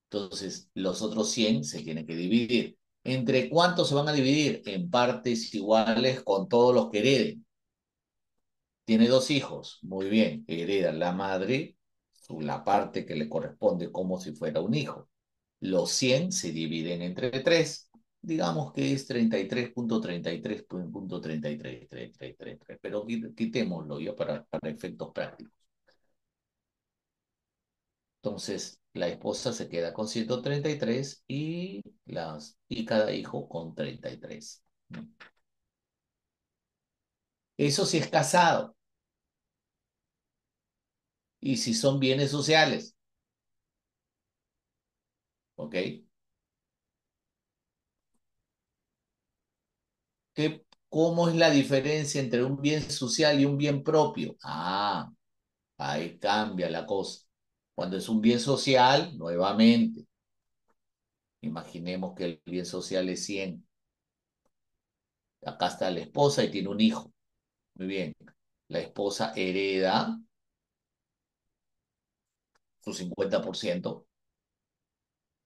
Entonces, los otros 100 se tienen que dividir. ¿Entre cuántos se van a dividir? En partes iguales con todos los que hereden. Tiene dos hijos. Muy bien. Hereda la madre la parte que le corresponde como si fuera un hijo. Los 100 se dividen entre 3. Digamos que es 33.33.33, pero quitémoslo ya para efectos prácticos. Entonces, la esposa se queda con 133 y cada hijo con 33. ¿No? Eso sí es casado. Y si son bienes sociales. ¿ok? ¿Cómo es la diferencia entre un bien social y un bien propio? Ah, ahí cambia la cosa. Cuando es un bien social, nuevamente, imaginemos que el bien social es 100. Acá está la esposa y tiene un hijo. Muy bien. La esposa hereda su 50%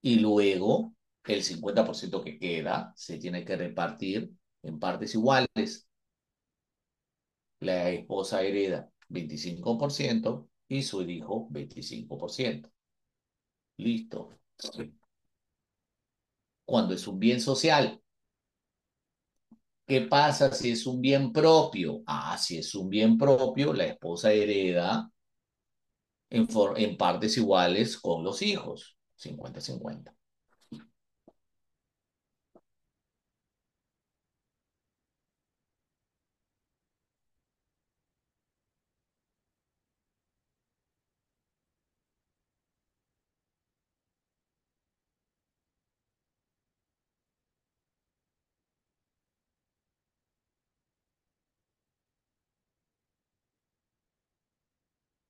y luego el 50% que queda se tiene que repartir en partes iguales. La esposa hereda 25% y su hijo 25%. Listo. Cuando es un bien social, ¿qué pasa si es un bien propio? Ah, si es un bien propio, la esposa hereda en partes iguales con los hijos, 50-50.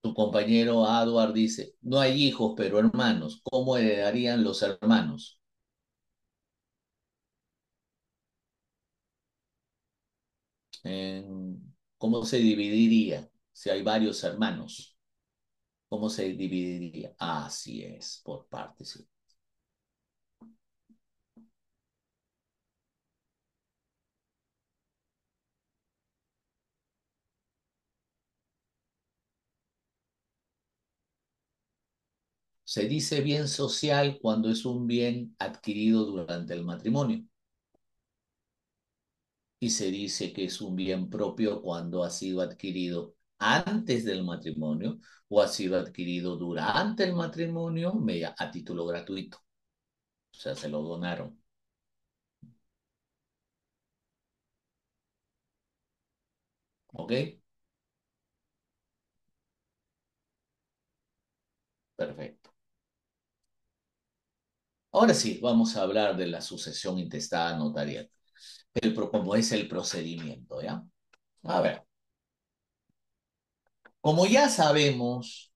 Tu compañero Edward dice, no hay hijos, pero hermanos. ¿Cómo heredarían los hermanos? ¿Cómo se dividiría si hay varios hermanos? ¿Cómo se dividiría? Así es, por partes. Sí. Se dice bien social cuando es un bien adquirido durante el matrimonio y se dice que es un bien propio cuando ha sido adquirido antes del matrimonio o ha sido adquirido durante el matrimonio a título gratuito. O sea, se lo donaron. ¿Ok? Perfecto. Ahora sí, vamos a hablar de la sucesión intestada notarial. Cómo es el procedimiento, ¿ya? A ver, como ya sabemos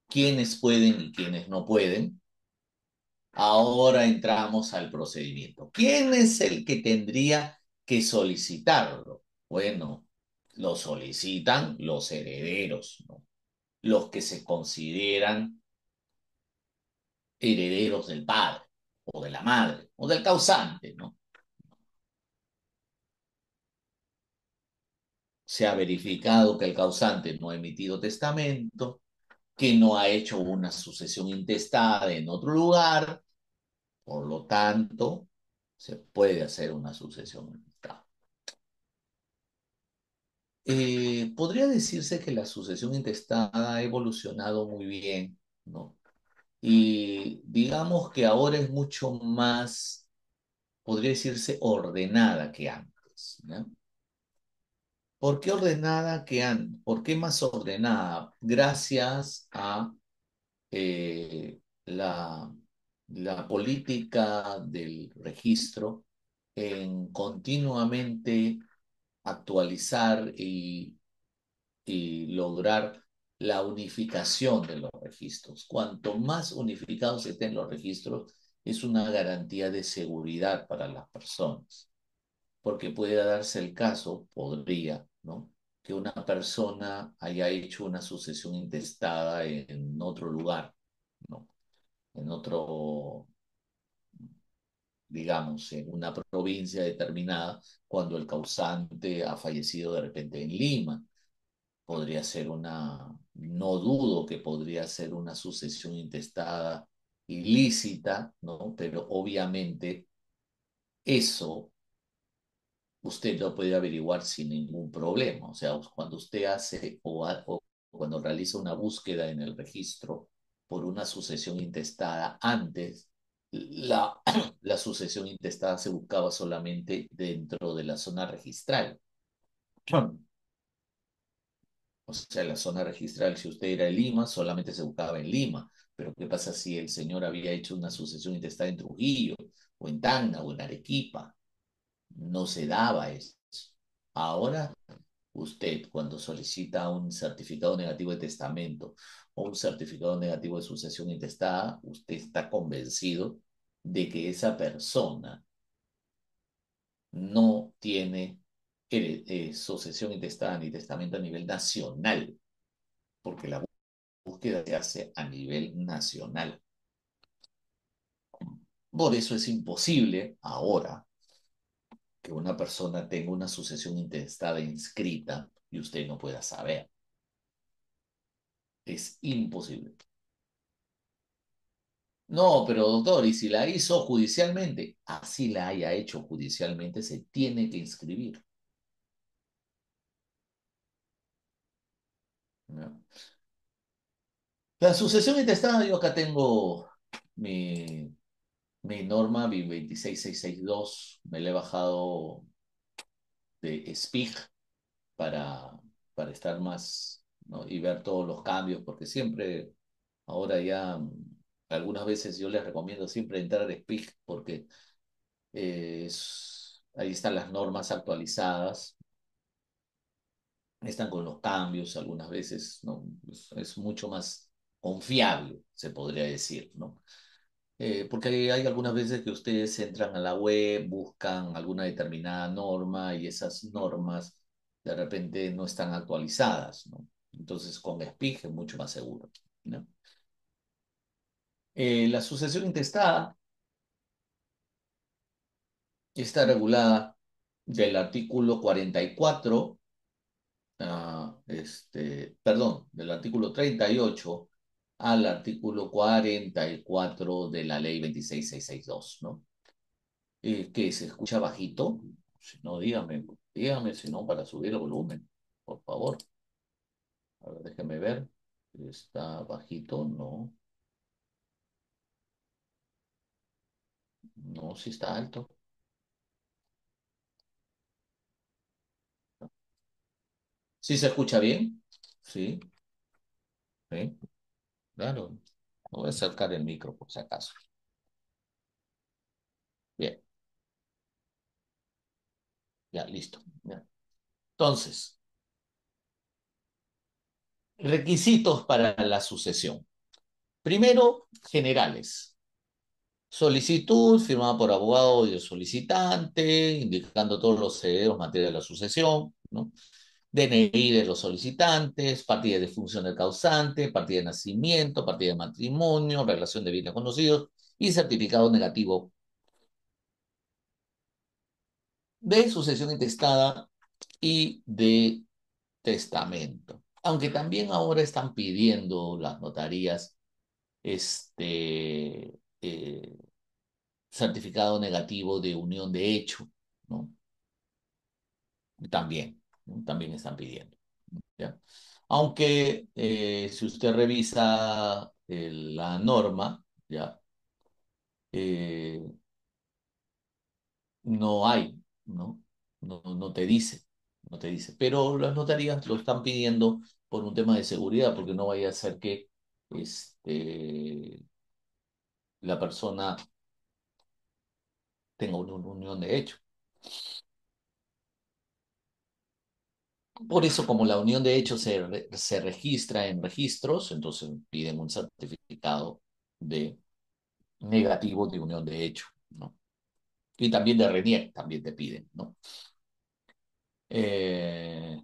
quiénes pueden y quiénes no pueden, ahora entramos al procedimiento. ¿Quién es el que tendría que solicitarlo? Bueno, lo solicitan los herederos, ¿no? Los que se consideran herederos del padre o de la madre o del causante, ¿no? Se ha verificado que el causante no ha emitido testamento, que no ha hecho una sucesión intestada en otro lugar, por lo tanto, se puede hacer una sucesión intestada. Podría decirse que la sucesión intestada ha evolucionado muy bien, ¿no? Y digamos que ahora es mucho más, podría decirse, ordenada que antes, ¿no? ¿Por qué ordenada que antes? ¿Por qué más ordenada? Gracias a la, la política del registro en continuamente actualizar y lograr la unificación de los registros. Cuanto más unificados estén los registros, es una garantía de seguridad para las personas, porque puede darse el caso, podría, ¿no? Que una persona haya hecho una sucesión intestada en otro lugar, ¿no? En otro, digamos, en una provincia determinada, cuando el causante ha fallecido de repente en Lima. Podría ser no dudo que podría ser una sucesión intestada ilícita, ¿no? Pero obviamente eso usted lo puede averiguar sin ningún problema. O sea, cuando usted hace o cuando realiza una búsqueda en el registro por una sucesión intestada antes, la, la sucesión intestada se buscaba solamente dentro de la zona registral. O sea, la zona registral, si usted era de Lima, solamente se buscaba en Lima. Pero ¿qué pasa si el señor había hecho una sucesión intestada en Trujillo, o en Tacna, o en Arequipa? No se daba eso. Ahora, usted, cuando solicita un certificado negativo de testamento o un certificado negativo de sucesión intestada, usted está convencido de que esa persona no tiene sucesión intestada ni testamento a nivel nacional, porque la búsqueda se hace a nivel nacional. Por eso es imposible ahora que una persona tenga una sucesión intestada inscrita y usted no pueda saber. Es imposible. No, pero doctor, ¿y si la hizo judicialmente? Así la haya hecho judicialmente, se tiene que inscribir, ¿no? La sucesión intestada, yo acá tengo mi, mi norma, mi 26662, me la he bajado de SPIG para, para estar más, ¿no? Y ver todos los cambios, porque siempre, ahora ya, algunas veces yo les recomiendo siempre entrar a SPIG, porque ahí están las normas actualizadas, están con los cambios, algunas veces, ¿no? Es mucho más confiable, se podría decir, ¿no? Porque hay algunas veces que ustedes entran a la web, buscan alguna determinada norma y esas normas de repente no están actualizadas, ¿no? Entonces con SPIG es mucho más seguro, ¿no? La sucesión intestada está regulada del artículo 44, perdón, del artículo 38 al artículo 44 de la ley 26662, ¿no? ¿Qué se escucha bajito? Si no, dígame, si no, para subir el volumen, por favor. A ver, déjeme ver. ¿Está bajito? No, no, sí está alto. ¿Sí se escucha bien? Sí, sí, claro. Voy a acercar el micro por si acaso. Bien, ya, listo. Ya. Entonces, requisitos para la sucesión. Primero, generales. Solicitud firmada por abogado y el solicitante, indicando todos los herederos materia de la sucesión, ¿no? DNI de los solicitantes, partida de función del causante, partida de nacimiento, partida de matrimonio, relación de bienes conocidos y certificado negativo de sucesión intestada y de testamento. Aunque también ahora están pidiendo las notarías eh, certificado negativo de unión de hecho, ¿no? También, ¿no? También están pidiendo, ¿ya? Aunque si usted revisa la norma, ¿ya? Eh, no hay, ¿no? No te dice, no te dice. Pero las notarías lo están pidiendo por un tema de seguridad, porque no vaya a ser que la persona tenga una unión de hecho. Por eso, como la unión de hecho se registra en registros, entonces piden un certificado de negativo de unión de hecho, ¿no? Y también de RENIEC también te piden, ¿no? Eh,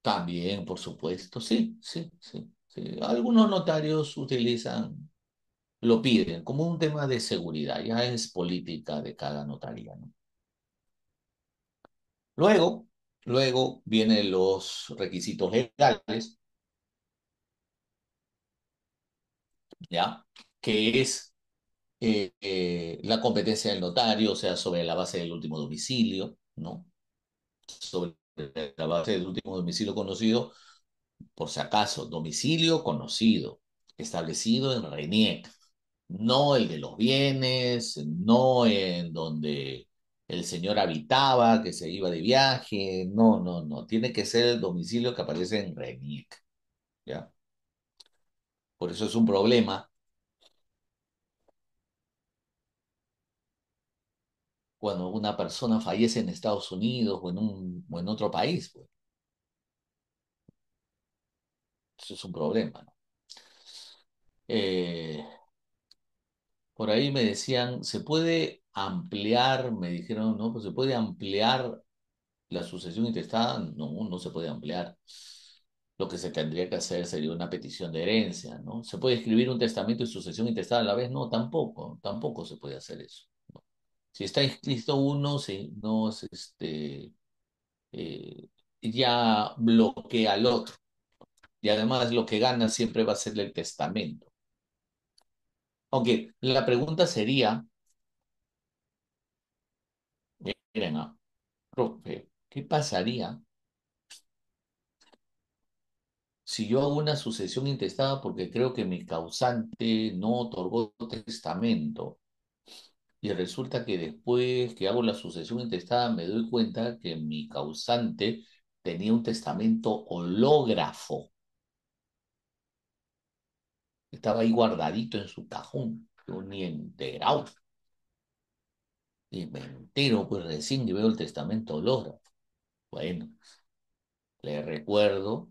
También, por supuesto, sí, sí, sí, sí. Algunos notarios lo piden como un tema de seguridad, ya es política de cada notaría, ¿no? Luego, luego vienen los requisitos legales, ¿ya? Que es la competencia del notario, o sea, sobre la base del último domicilio, ¿no? Sobre la base del último domicilio conocido, por si acaso, domicilio conocido, establecido en RENIEC, no el de los bienes, no en donde el señor habitaba, que se iba de viaje, no, no, no, tiene que ser el domicilio que aparece en RENIEC. ¿ya? Por eso es un problema cuando una persona fallece en Estados Unidos o en otro país, pues. Eso es un problema, ¿no? Eh, por ahí me decían, ¿se puede ampliar? Me dijeron, no, pues se puede ampliar la sucesión intestada. No, no se puede ampliar. Lo que se tendría que hacer sería una petición de herencia, ¿no? ¿Se puede escribir un testamento y sucesión intestada a la vez? No, tampoco, tampoco se puede hacer eso. Si está inscrito uno, si no es eh, ya bloquea al otro. Y además lo que gana siempre va a ser el testamento. Aunque la pregunta sería, miren, profe, ¿qué pasaría si yo hago una sucesión intestada porque creo que mi causante no otorgó testamento y resulta que después que hago la sucesión intestada me doy cuenta que mi causante tenía un testamento hológrafo, estaba ahí guardadito en su cajón, yo ni enterado, y me entero pues recién que veo el testamento hológrafo. Bueno, le recuerdo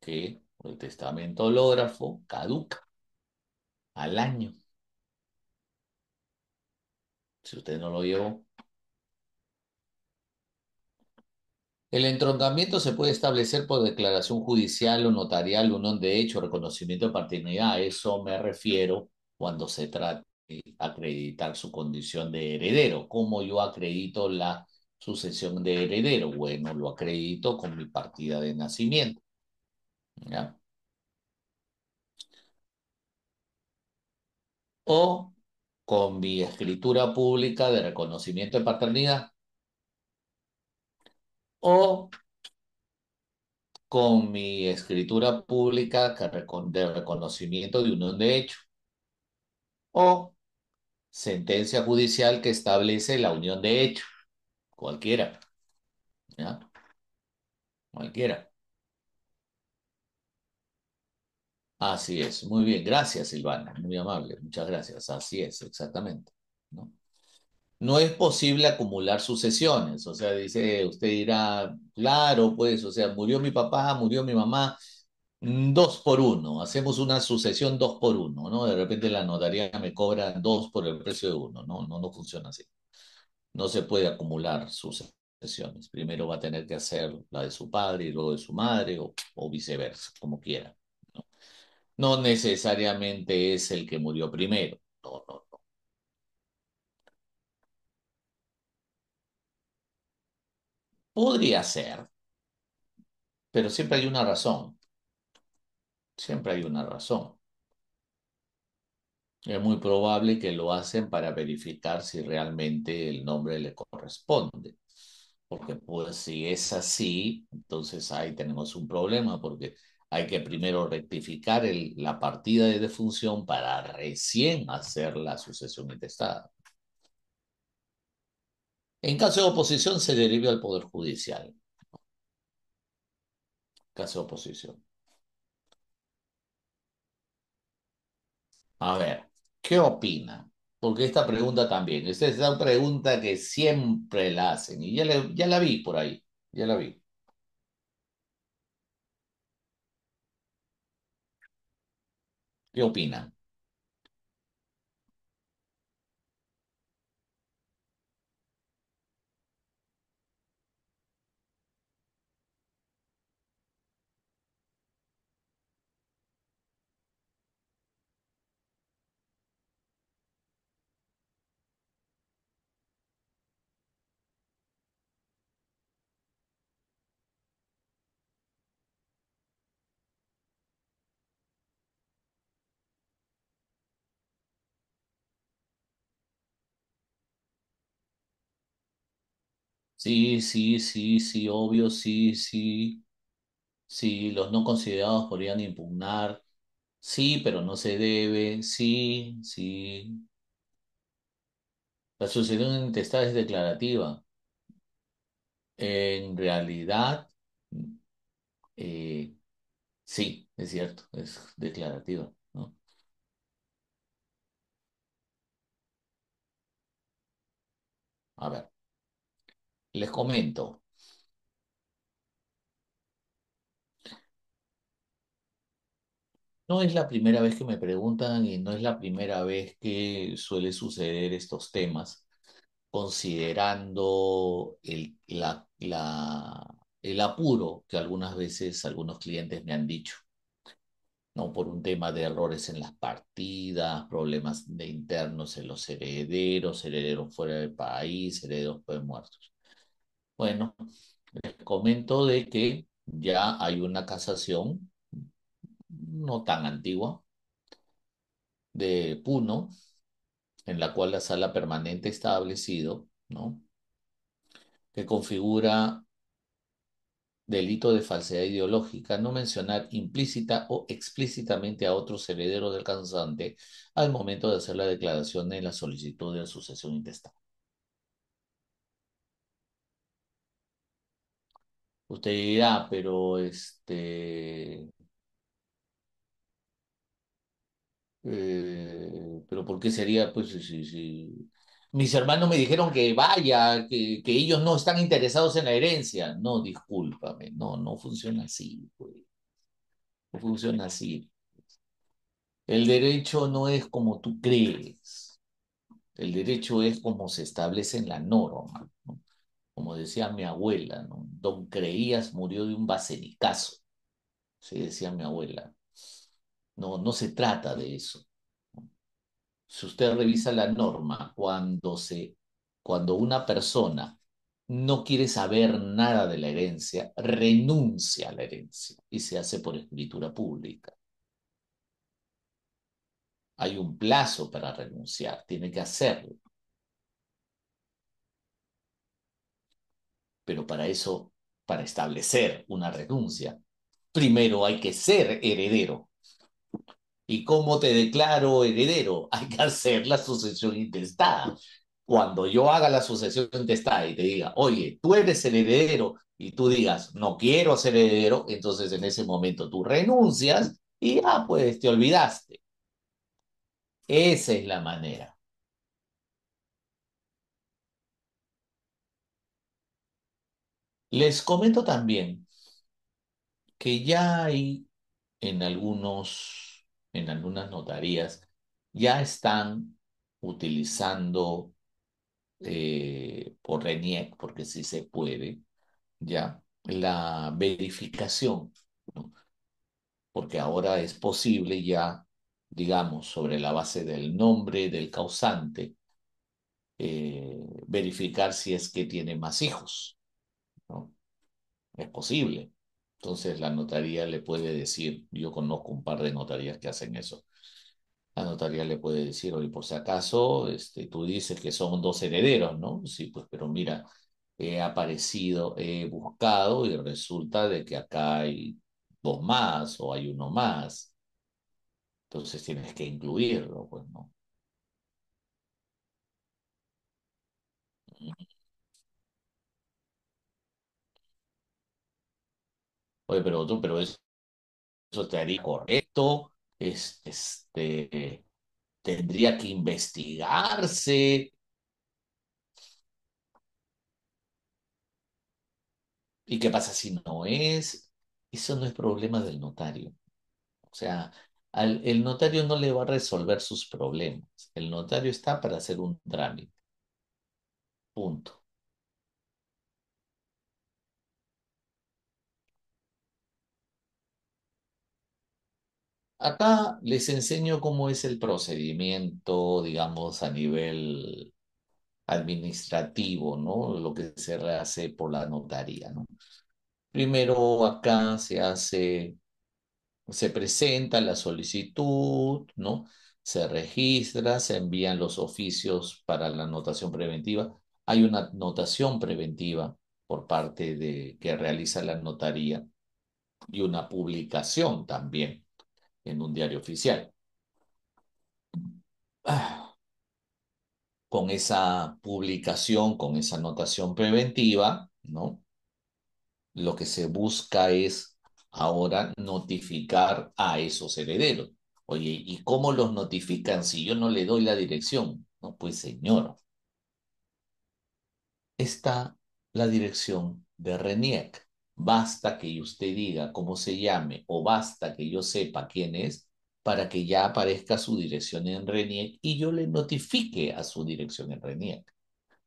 que el testamento hológrafo caduca al año. Si usted no lo llevó. El entroncamiento se puede establecer por declaración judicial o notarial, unión de hecho, reconocimiento de paternidad. A eso me refiero cuando se trata de acreditar su condición de heredero. ¿Cómo yo acredito la sucesión de heredero? Bueno, lo acredito con mi partida de nacimiento, ¿ya? O con mi escritura pública de reconocimiento de paternidad. O con mi escritura pública de reconocimiento de unión de hecho. O sentencia judicial que establece la unión de hecho, cualquiera, ¿ya? Cualquiera. Así es, muy bien, gracias Silvana, muy amable, muchas gracias, así es, exactamente, ¿no? No es posible acumular sucesiones, o sea, dice, usted dirá, claro, pues, o sea, murió mi papá, murió mi mamá, dos por uno, hacemos una sucesión dos por uno, ¿no? De repente la notaría me cobra dos por el precio de uno, no, no, no funciona así. No se puede acumular sucesiones. Primero va a tener que hacer la de su padre y luego de su madre o viceversa, como quiera, ¿no? No necesariamente es el que murió primero. No, no, no. Podría ser, pero siempre hay una razón. Siempre hay una razón. Es muy probable que lo hacen para verificar si realmente el nombre le corresponde. Porque pues si es así, entonces ahí tenemos un problema porque hay que primero rectificar la partida de defunción para recién hacer la sucesión intestada. En caso de oposición se deriva al Poder Judicial. Caso de oposición. A ver, ¿qué opina? Porque esta pregunta también, esta es una pregunta que siempre la hacen y ya la vi por ahí, ya la vi. ¿Qué opinan? Sí, sí, sí, sí, obvio, sí, sí, sí, los no considerados podrían impugnar, sí, pero no se debe, sí, sí. La sucesión intestada es declarativa. En realidad, eh, Sí, es cierto, es declarativa, ¿no? A ver, les comento. No es la primera vez que me preguntan y no es la primera vez que suele suceder estos temas, considerando el apuro que algunas veces algunos clientes me han dicho, ¿no? Por un tema de errores en las partidas, problemas de internos en los herederos, herederos fuera del país, herederos pues muertos. Bueno, les comento de que ya hay una casación no tan antigua de Puno, en la cual la sala permanente ha establecido, ¿no? Que configura delito de falsedad ideológica, no mencionar implícita o explícitamente a otros herederos del causante al momento de hacer la declaración en la solicitud de sucesión intestada. Usted dirá, pero pero ¿por qué sería? Pues si mis hermanos me dijeron que vaya, que ellos no están interesados en la herencia. No, discúlpame, no, no funciona así, pues. No funciona así. El derecho no es como tú crees. El derecho es como se establece en la norma, ¿no? Como decía mi abuela, ¿no? Don Creías murió de un basilicazo, sí decía mi abuela. No, no se trata de eso. Si usted revisa la norma, cuando una persona no quiere saber nada de la herencia, renuncia a la herencia y se hace por escritura pública. Hay un plazo para renunciar, tiene que hacerlo, pero para eso, para establecer una renuncia, primero hay que ser heredero. ¿Y cómo te declaro heredero? Hay que hacer la sucesión intestada. Cuando yo haga la sucesión intestada y te diga, oye, tú eres el heredero, y tú digas, no quiero ser heredero, entonces en ese momento tú renuncias y ya, pues te olvidaste. Esa es la manera. Les comento también que ya hay en en algunas notarías, ya están utilizando por RENIEC, porque sí se puede, ya, la verificación, ¿no? Porque ahora es posible ya, digamos, sobre la base del nombre del causante, verificar si es que tiene más hijos, ¿no? Es posible. Entonces la notaría le puede decir, yo conozco un par de notarías que hacen eso. La notaría le puede decir, oye, por si acaso, tú dices que son dos herederos, ¿no? Sí, pues, pero mira, he aparecido, he buscado y resulta de que acá hay dos más o hay uno más. Entonces tienes que incluirlo, pues, ¿no? Oye, pero tú, pero eso te haría correcto, tendría que investigarse. ¿Y qué pasa si no es? Eso no es problema del notario. O sea, el notario no le va a resolver sus problemas. El notario está para hacer un trámite. Punto. Acá les enseño cómo es el procedimiento, digamos, a nivel administrativo, ¿no? Lo que se hace por la notaría, ¿no? Primero acá se presenta la solicitud, ¿no? Se registra, se envían los oficios para la notación preventiva. Hay una notación preventiva por parte de que realiza la notaría y una publicación también en un diario oficial. Ah, con esa publicación, con esa notación preventiva, ¿no? Lo que se busca es ahora notificar a esos herederos. Oye, ¿y cómo los notifican si yo no le doy la dirección? No, pues señor, está la dirección de RENIEC. Basta que usted diga cómo se llame o basta que yo sepa quién es para que ya aparezca su dirección en RENIEC y yo le notifique a su dirección en RENIEC.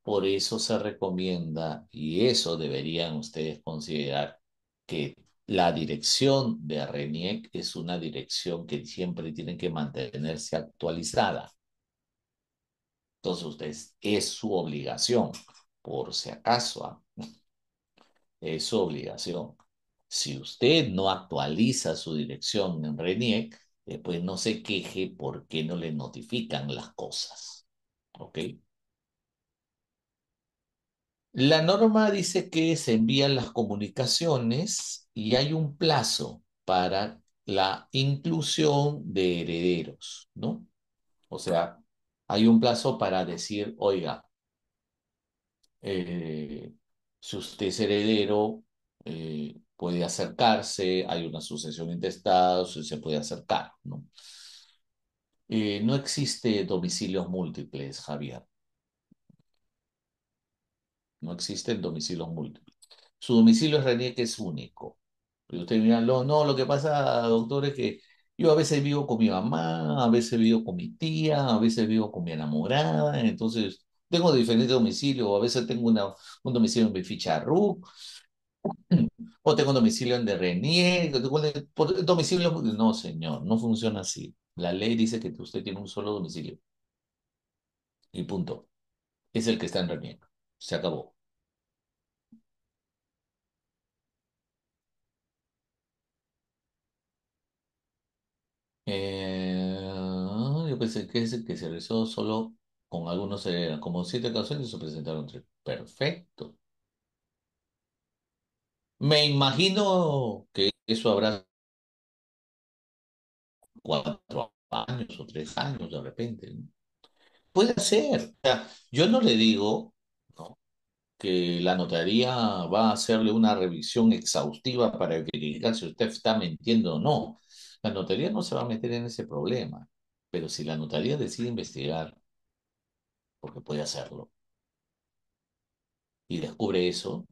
Por eso se recomienda, y eso deberían ustedes considerar, que la dirección de RENIEC es una dirección que siempre tiene que mantenerse actualizada. Entonces, ustedes, es su obligación, por si acaso, es su obligación. Si usted no actualiza su dirección en RENIEC, pues no se queje porque no le notifican las cosas. ¿Ok? La norma dice que se envían las comunicaciones y hay un plazo para la inclusión de herederos, ¿no? O sea, hay un plazo para decir, oiga, eh, si usted es heredero, puede acercarse, hay una sucesión intestada, usted se puede acercar, ¿no? No existe domicilios múltiples, Javier, no existen domicilios múltiples. Su domicilio es René, que es único. Y usted mira, no, lo que pasa, doctor, es que yo a veces vivo con mi mamá, a veces vivo con mi tía, a veces vivo con mi enamorada, entonces tengo diferentes domicilios, o a veces tengo un domicilio en mi ficha RUC, o tengo un domicilio en de Renier, por domicilio, no, señor, no funciona así. La ley dice que usted tiene un solo domicilio, y punto. Es el que está en Renier. Se acabó. Yo pensé que ese que se realizó solo con algunos, como 7 canciones se presentaron tres. Perfecto. Me imagino que eso habrá 4 años o 3 años de repente, ¿no? Puede ser. O sea, yo no le digo, ¿no?, que la notaría va a hacerle una revisión exhaustiva para verificar si usted está mintiendo o no. La notaría no se va a meter en ese problema. Pero si la notaría decide investigar, porque puede hacerlo, y descubre eso.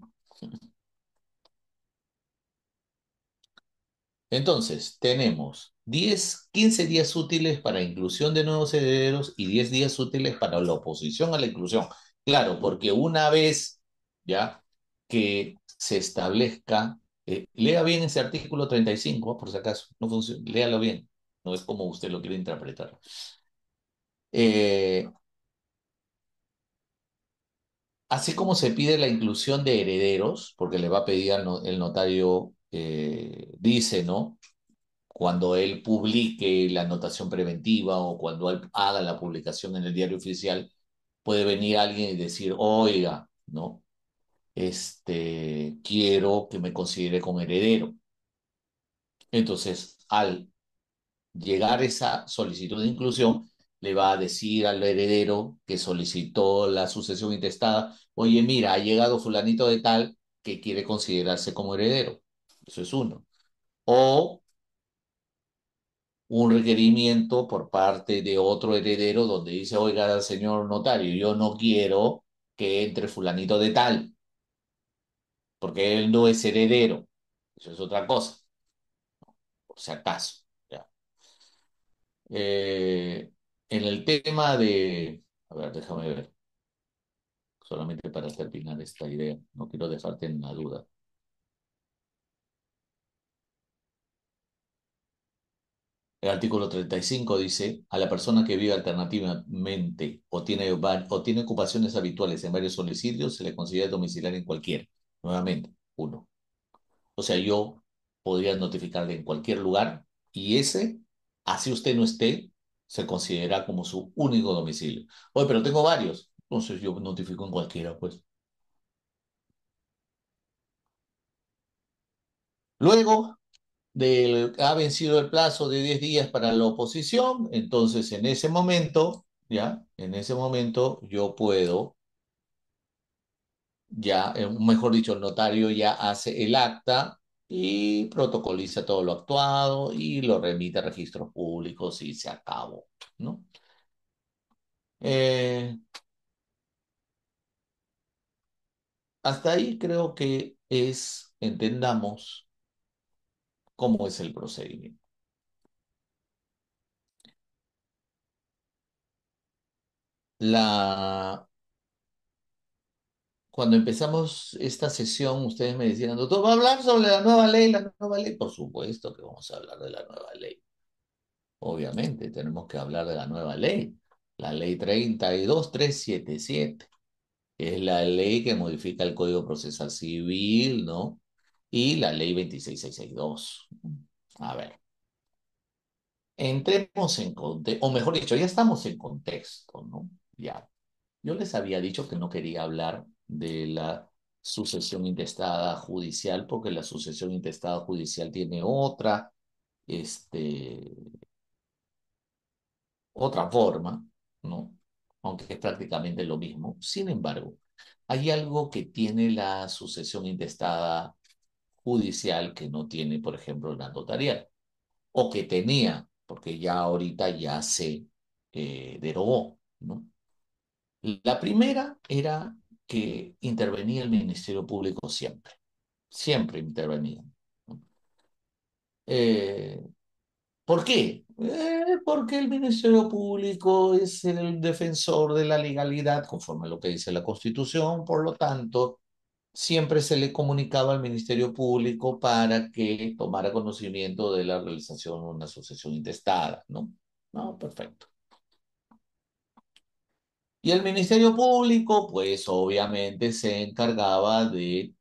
Entonces, tenemos 15 días útiles para inclusión de nuevos herederos y 10 días útiles para la oposición a la inclusión. Claro, porque una vez ya que se establezca, lea bien ese artículo 35, por si acaso, no funciona, léalo bien, no es como usted lo quiere interpretar. Eh, Así como se pide la inclusión de herederos, porque le va a pedir el notario, dice, ¿no?, cuando él publique la anotación preventiva o cuando él haga la publicación en el diario oficial, puede venir alguien y decir, oiga, ¿no? Quiero que me considere como heredero. Entonces, al llegar esa solicitud de inclusión, le va a decir al heredero que solicitó la sucesión intestada, oye, mira, ha llegado fulanito de tal que quiere considerarse como heredero. Eso es uno. O un requerimiento por parte de otro heredero donde dice, oiga, señor notario, yo no quiero que entre fulanito de tal, porque él no es heredero. Eso es otra cosa, por si acaso. ¿Ya? En el tema de, a ver, déjame ver, solamente para terminar esta idea, no quiero dejarte en la duda. El artículo 35 dice, a la persona que vive alternativamente o tiene ocupaciones habituales en varios domicilios, se le considera domiciliar en cualquiera. Nuevamente, uno. O sea, yo podría notificarle en cualquier lugar y ese, así usted no esté, se considera como su único domicilio. Oye, pero tengo varios. Entonces yo notifico en cualquiera, pues. Luego ha vencido el plazo de 10 días para la oposición, entonces en ese momento, ya, en ese momento yo puedo, ya, mejor dicho, el notario ya hace el acta y protocoliza todo lo actuado y lo remite a registros públicos y se acabó, ¿no? Eh, Hasta ahí creo que entendamos cómo es el procedimiento. La, Cuando empezamos esta sesión, ustedes me decían, doctor, ¿va a hablar sobre la nueva ley? La nueva ley, por supuesto que vamos a hablar de la nueva ley. Obviamente, tenemos que hablar de la nueva ley. La ley 32377 es la ley que modifica el Código Procesal Civil, ¿no? Y la ley 26662. A ver, entremos en contexto, o mejor dicho, ya estamos en contexto, ¿no? Ya. Yo les había dicho que no quería hablar de la sucesión intestada judicial porque la sucesión intestada judicial tiene este, otra forma, ¿no? Aunque es prácticamente lo mismo. Sin embargo, hay algo que tiene la sucesión intestada judicial que no tiene, por ejemplo, la notarial, o que tenía, porque ya ahorita ya se derogó, ¿no? La primera era que intervenía el Ministerio Público siempre, siempre intervenía, ¿no? Eh, ¿Por qué? Porque el Ministerio Público es el defensor de la legalidad, conforme a lo que dice la Constitución, por lo tanto, siempre se le comunicaba al Ministerio Público para que tomara conocimiento de la realización de una sucesión intestada, ¿no? No, perfecto. Y el Ministerio Público, pues obviamente se encargaba de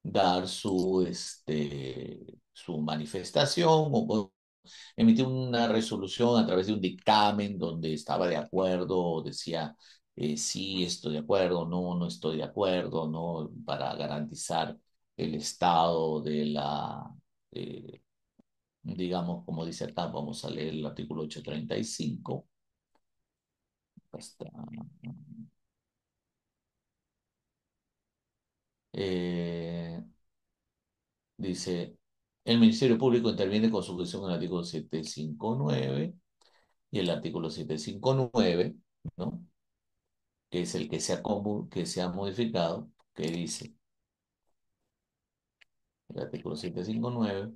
dar su manifestación o emitir una resolución a través de un dictamen donde estaba de acuerdo, decía sí, estoy de acuerdo, no, no estoy de acuerdo, ¿no? Para garantizar el estado de eh, digamos, como dice acá, vamos a leer el artículo 835. Acá está. Eh, Dice, el Ministerio Público interviene con sujeción al artículo 759 y el artículo 759, ¿no? Que es el que se ha modificado, que dice, el artículo 759,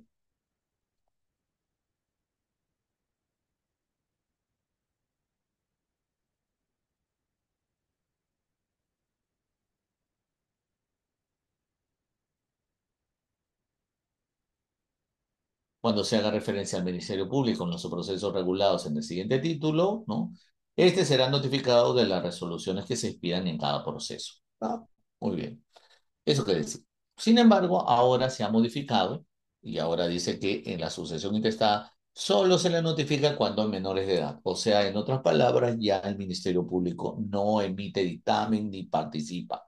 cuando se haga referencia al Ministerio Público en los procesos regulados en el siguiente título, ¿no? Este será notificado de las resoluciones que se expidan en cada proceso. Ah, muy bien. Eso quiere decir. Sin embargo, ahora se ha modificado y ahora dice que en la sucesión intestada solo se le notifica cuando hay menores de edad. O sea, en otras palabras, ya el Ministerio Público no emite dictamen ni participa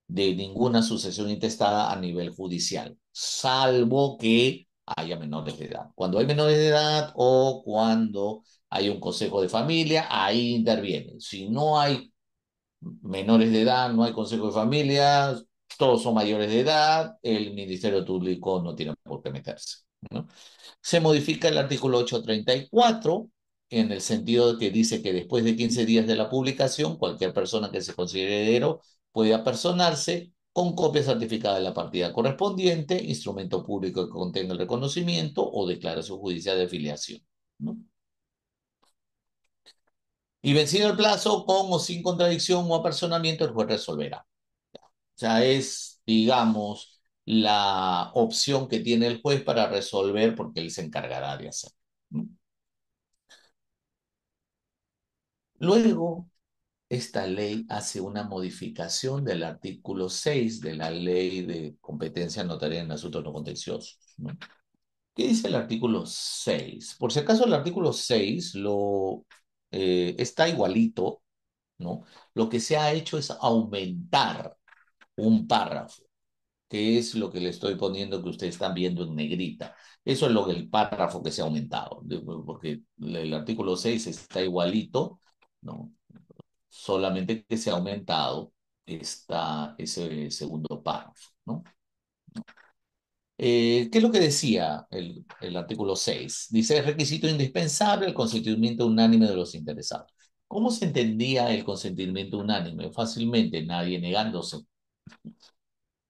de ninguna sucesión intestada a nivel judicial, salvo que haya menores de edad. Cuando hay menores de edad o cuando hay un consejo de familia, ahí interviene. Si no hay menores de edad, no hay consejo de familia, todos son mayores de edad, el Ministerio Público no tiene por qué meterse, ¿no? Se modifica el artículo 834 en el sentido de que dice que después de 15 días de la publicación, cualquier persona que se considere heredero puede apersonarse con copia certificada de la partida correspondiente, instrumento público que contenga el reconocimiento o declaración judicial de afiliación, ¿no? Y vencido el plazo, con o sin contradicción o apersonamiento, el juez resolverá. O sea, es, digamos, la opción que tiene el juez para resolver porque él se encargará de hacer, ¿no? Luego, esta ley hace una modificación del artículo 6 de la ley de competencia notarial en asuntos no contenciosos, ¿no? ¿Qué dice el artículo 6? Por si acaso el artículo 6 está igualito, ¿no? Lo que se ha hecho es aumentar un párrafo, que es lo que le estoy poniendo que ustedes están viendo en negrita. Eso es lo que el párrafo que se ha aumentado, porque el artículo 6 está igualito, ¿no? Solamente que se ha aumentado ese segundo párrafo, ¿no? ¿Qué es lo que decía el artículo 6? Dice, es requisito indispensable el consentimiento unánime de los interesados. ¿Cómo se entendía el consentimiento unánime? Fácilmente, nadie negándose,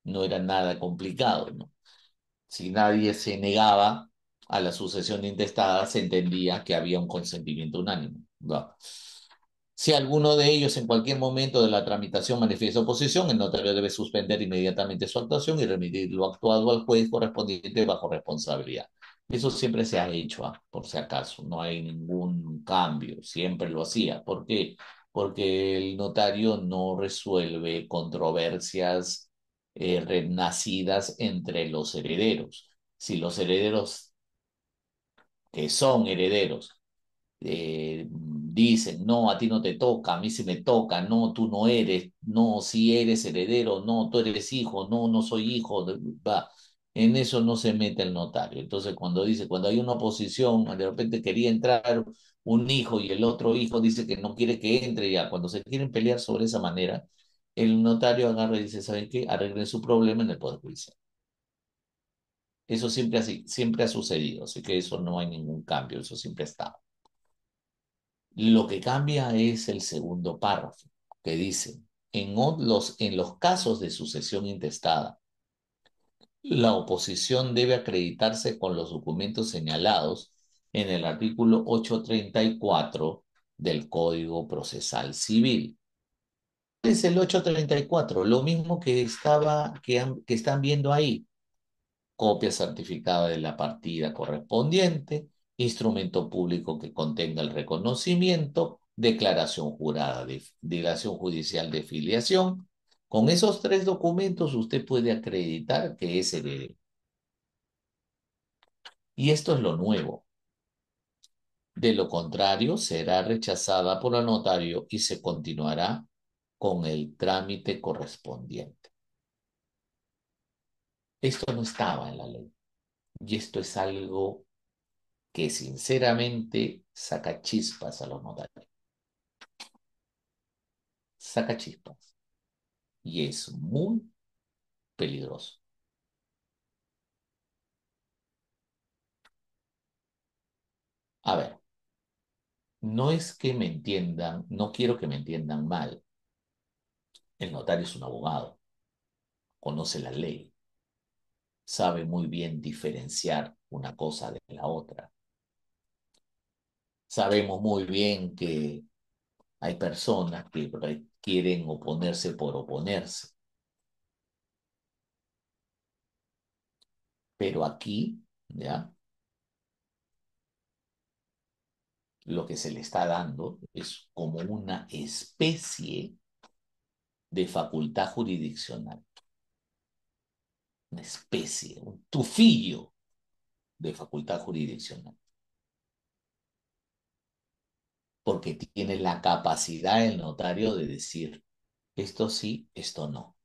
no era nada complicado, ¿no? Si nadie se negaba a la sucesión intestada, se entendía que había un consentimiento unánime, ¿va? Si alguno de ellos en cualquier momento de la tramitación manifiesta oposición, el notario debe suspender inmediatamente su actuación y remitir lo actuado al juez correspondiente bajo responsabilidad. Eso siempre se ha hecho, por si acaso, no hay ningún cambio, siempre lo hacía. ¿Por qué? Porque el notario no resuelve controversias renacidas entre los herederos. Si los herederos que son herederos dicen, no, a ti no te toca, a mí sí me toca, no, tú no eres, no, si eres heredero, no, tú eres hijo, no, no soy hijo, va. En eso no se mete el notario. Entonces, cuando dice, cuando hay una oposición, de repente quería entrar un hijo y el otro hijo dice que no quiere que entre, ya, cuando se quieren pelear sobre esa manera, el notario agarra y dice, ¿saben qué? Arreglen su problema en el Poder Judicial. Eso siempre, así, siempre ha sucedido, así que eso no hay ningún cambio, eso siempre ha estado. Lo que cambia es el segundo párrafo, que dice, en los casos de sucesión intestada, la oposición debe acreditarse con los documentos señalados en el artículo 834 del Código Procesal Civil. ¿Qué es el 834? Lo mismo que, que están viendo ahí. Copia certificada de la partida correspondiente, instrumento público que contenga el reconocimiento, declaración jurada de declaración judicial de filiación. Con esos tres documentos usted puede acreditar que es heredero. Y esto es lo nuevo. De lo contrario, será rechazada por el notario y se continuará con el trámite correspondiente. Esto no estaba en la ley y esto es algo que sinceramente saca chispas a los notarios. Saca chispas. Y es muy peligroso. A ver, no es que me entiendan, no quiero que me entiendan mal. El notario es un abogado, conoce la ley, sabe muy bien diferenciar una cosa de la otra. Sabemos muy bien que hay personas que quieren oponerse por oponerse, pero aquí, ¿ya? Lo que se le está dando es como una especie de facultad jurisdiccional, una especie, un tufillo de facultad jurisdiccional, porque tiene la capacidad el notario de decir esto sí, esto no,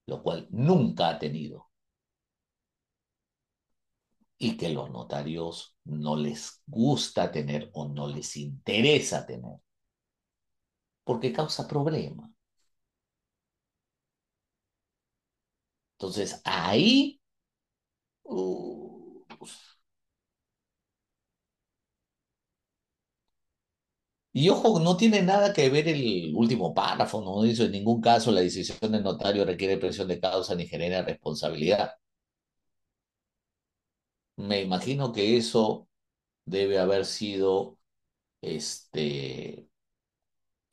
lo cual nunca ha tenido y que los notarios no les gusta tener o no les interesa tener, porque causa problema. Entonces ahí uh, y ojo, no tiene nada que ver el último párrafo, no dice en ningún caso la decisión del notario requiere presión de causa ni genera responsabilidad. Me imagino que eso debe haber sido este,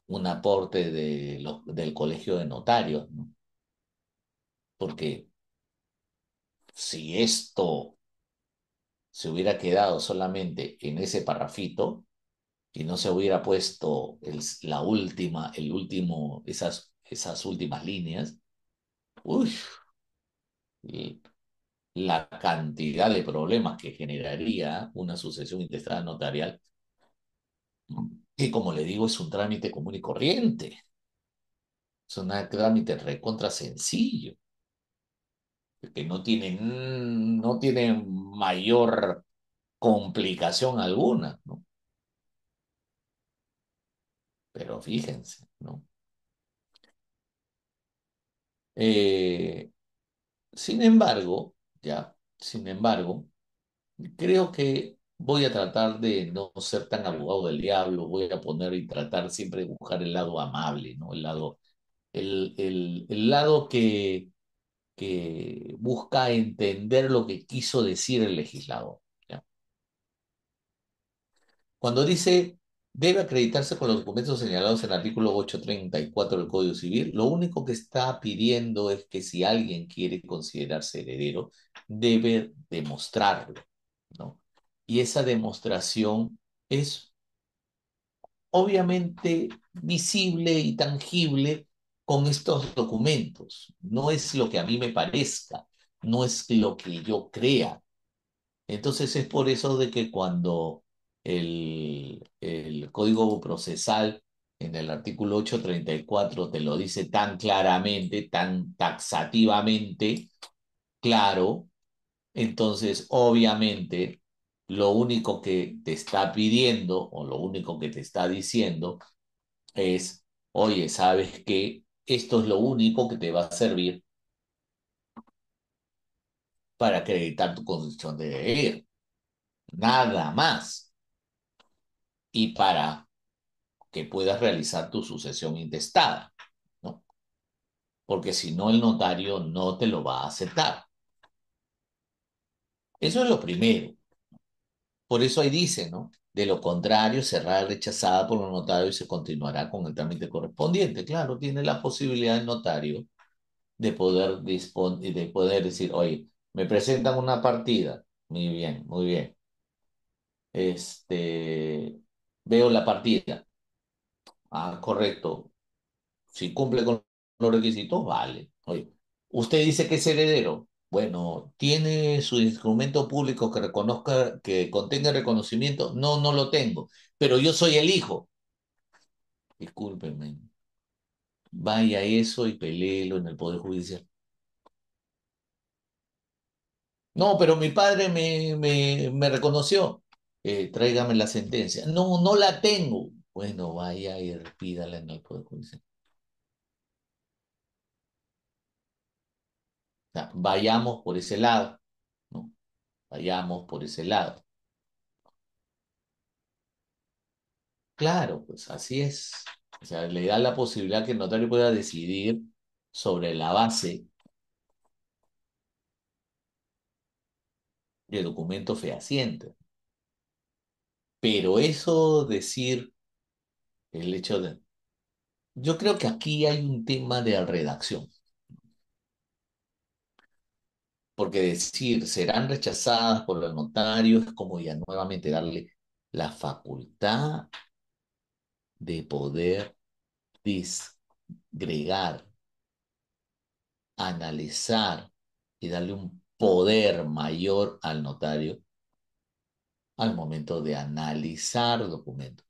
un aporte del colegio de notarios, ¿no? Porque si esto se hubiera quedado solamente en ese parrafito y no se hubiera puesto el último, esas últimas líneas, uy, la cantidad de problemas que generaría una sucesión intestada notarial, que como le digo, es un trámite común y corriente, es un trámite recontra sencillo, que no tiene mayor complicación alguna, ¿no? Pero fíjense, ¿no? Eh, Sin embargo, ya. Sin embargo, creo que voy a tratar de no ser tan abogado del diablo, voy a poner y tratar siempre de buscar el lado amable, ¿no? El lado que busca entender lo que quiso decir el legislador. ¿Ya? Cuando dice debe acreditarse con los documentos señalados en el artículo 834 del Código Civil, lo único que está pidiendo es que si alguien quiere considerarse heredero, debe demostrarlo, ¿no? Y esa demostración es obviamente visible y tangible con estos documentos. No es lo que a mí me parezca, no es lo que yo crea. Entonces es por eso de que cuando el Código Procesal en el artículo 834 te lo dice tan claramente, tan taxativamente, claro, entonces obviamente lo único que te está pidiendo o lo único que te está diciendo es, oye, ¿sabes qué? Esto es lo único que te va a servir para acreditar tu condición de deber, nada más. Y para que puedas realizar tu sucesión intestada, ¿no? Porque si no, el notario no te lo va a aceptar. Eso es lo primero. Por eso ahí dice, ¿no? De lo contrario, será rechazada por los notarios y se continuará con el trámite correspondiente. Claro, tiene la posibilidad el notario de poder decir, oye, me presentan una partida. Muy bien, muy bien. Veo la partida. Ah, correcto. Si cumple con los requisitos, vale. Oye, usted dice que es heredero. Bueno, ¿tiene su instrumento público que reconozca, que contenga reconocimiento? No, no lo tengo, pero yo soy el hijo. Discúlpeme. Vaya eso y peleelo en el Poder Judicial. No, pero mi padre me reconoció. Tráigame la sentencia. No, no la tengo. Bueno, vaya y pídala en el Poder Judicial. O sea, vayamos por ese lado, ¿no? Vayamos por ese lado. Claro, pues así es. O sea, le da la posibilidad que el notario pueda decidir sobre la base de documentos fehacientes. Pero eso decir el hecho de... Yo creo que aquí hay un tema de redacción, porque decir serán rechazadas por el notario es como ya nuevamente darle la facultad de poder disgregar, analizar y darle un poder mayor al notario al momento de analizar documentos.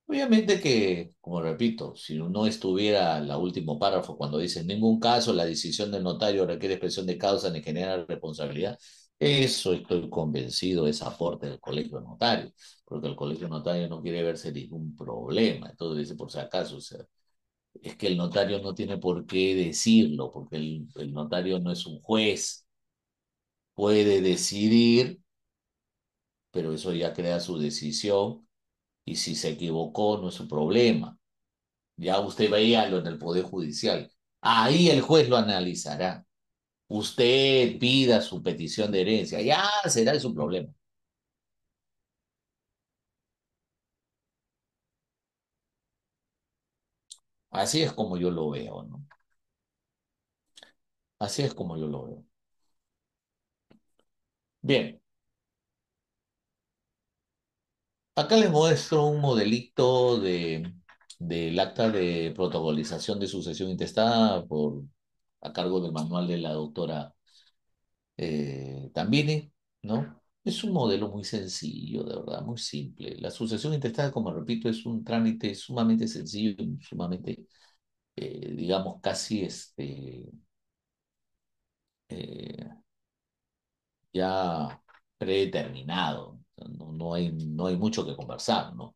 Obviamente que, como repito, si no estuviera el último párrafo cuando dice en ningún caso la decisión del notario requiere expresión de causa ni genera responsabilidad, eso estoy convencido es aporte del colegio notario, porque el colegio notario no quiere verse ningún problema. Entonces dice por si acaso, o sea, es que el notario no tiene por qué decirlo, porque el notario no es un juez, puede decidir, pero eso ya crea su decisión y si se equivocó no es su problema. Ya usted veíalo en el Poder Judicial. Ahí el juez lo analizará. Usted pida su petición de herencia, ya será su problema. Así es como yo lo veo, ¿no? Así es como yo lo veo. Bien, acá les muestro un modelito del acta de protocolización de sucesión intestada a cargo del manual de la doctora Tambini, ¿no? Es un modelo muy sencillo, de verdad, muy simple. La sucesión intestada, como repito, es un trámite sumamente sencillo y sumamente, digamos, casi eh, ya predeterminado. O sea, no hay mucho que conversar, ¿no?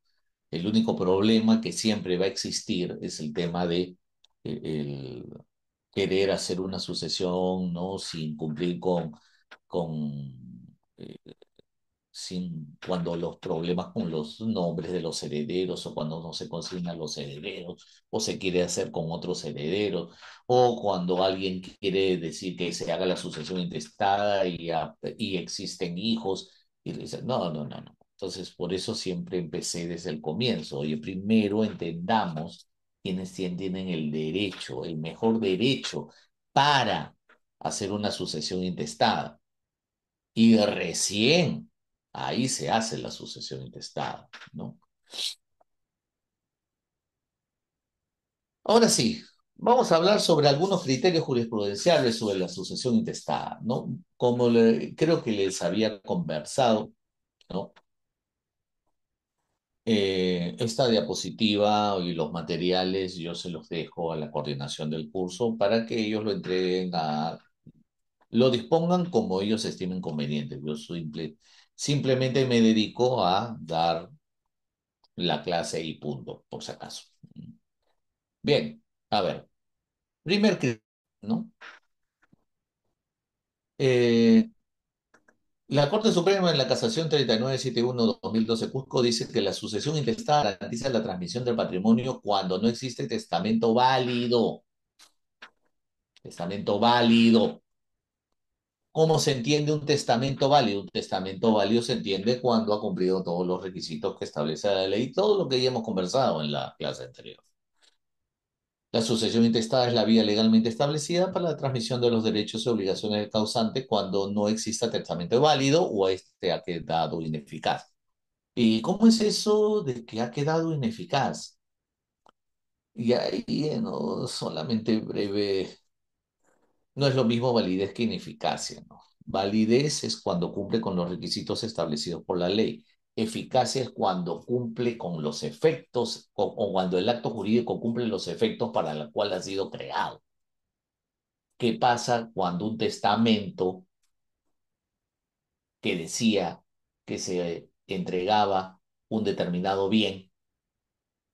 El único problema que siempre va a existir es el tema de querer hacer una sucesión, ¿no? Sin cumplir con eh, cuando los problemas con los nombres de los herederos o cuando no se consignan los herederos o se quiere hacer con otros herederos o cuando alguien quiere decir que se haga la sucesión intestada y existen hijos y le dicen, no, no, no, no. Entonces, por eso siempre empecé desde el comienzo. Oye, primero entendamos quiénes tienen el derecho, el mejor derecho para hacer una sucesión intestada y recién ahí se hace la sucesión intestada, ¿no? Ahora sí, vamos a hablar sobre algunos criterios jurisprudenciales sobre la sucesión intestada, ¿no? Creo que les había conversado, ¿no? Esta diapositiva y los materiales yo se los dejo a la coordinación del curso para que ellos lo entreguen lo dispongan como ellos estimen conveniente. Simplemente me dedico a dar la clase y punto, por si acaso. Bien, a ver, primer criterio, ¿no? Eh, la Corte Suprema en la Casación 3971-2012 Cusco dice que la sucesión intestada garantiza la transmisión del patrimonio cuando no existe testamento válido. Testamento válido. ¿Cómo se entiende un testamento válido? Un testamento válido se entiende cuando ha cumplido todos los requisitos que establece la ley, todo lo que ya hemos conversado en la clase anterior. La sucesión intestada es la vía legalmente establecida para la transmisión de los derechos y obligaciones del causante cuando no exista testamento válido o este ha quedado ineficaz. ¿Y cómo es eso de que ha quedado ineficaz? Y ahí, no, solamente breve, no es lo mismo validez que ineficacia, ¿no? Validez es cuando cumple con los requisitos establecidos por la ley. Eficacia es cuando cumple con los efectos o cuando el acto jurídico cumple los efectos para los cuales ha sido creado. ¿Qué pasa cuando un testamento que decía que se entregaba un determinado bien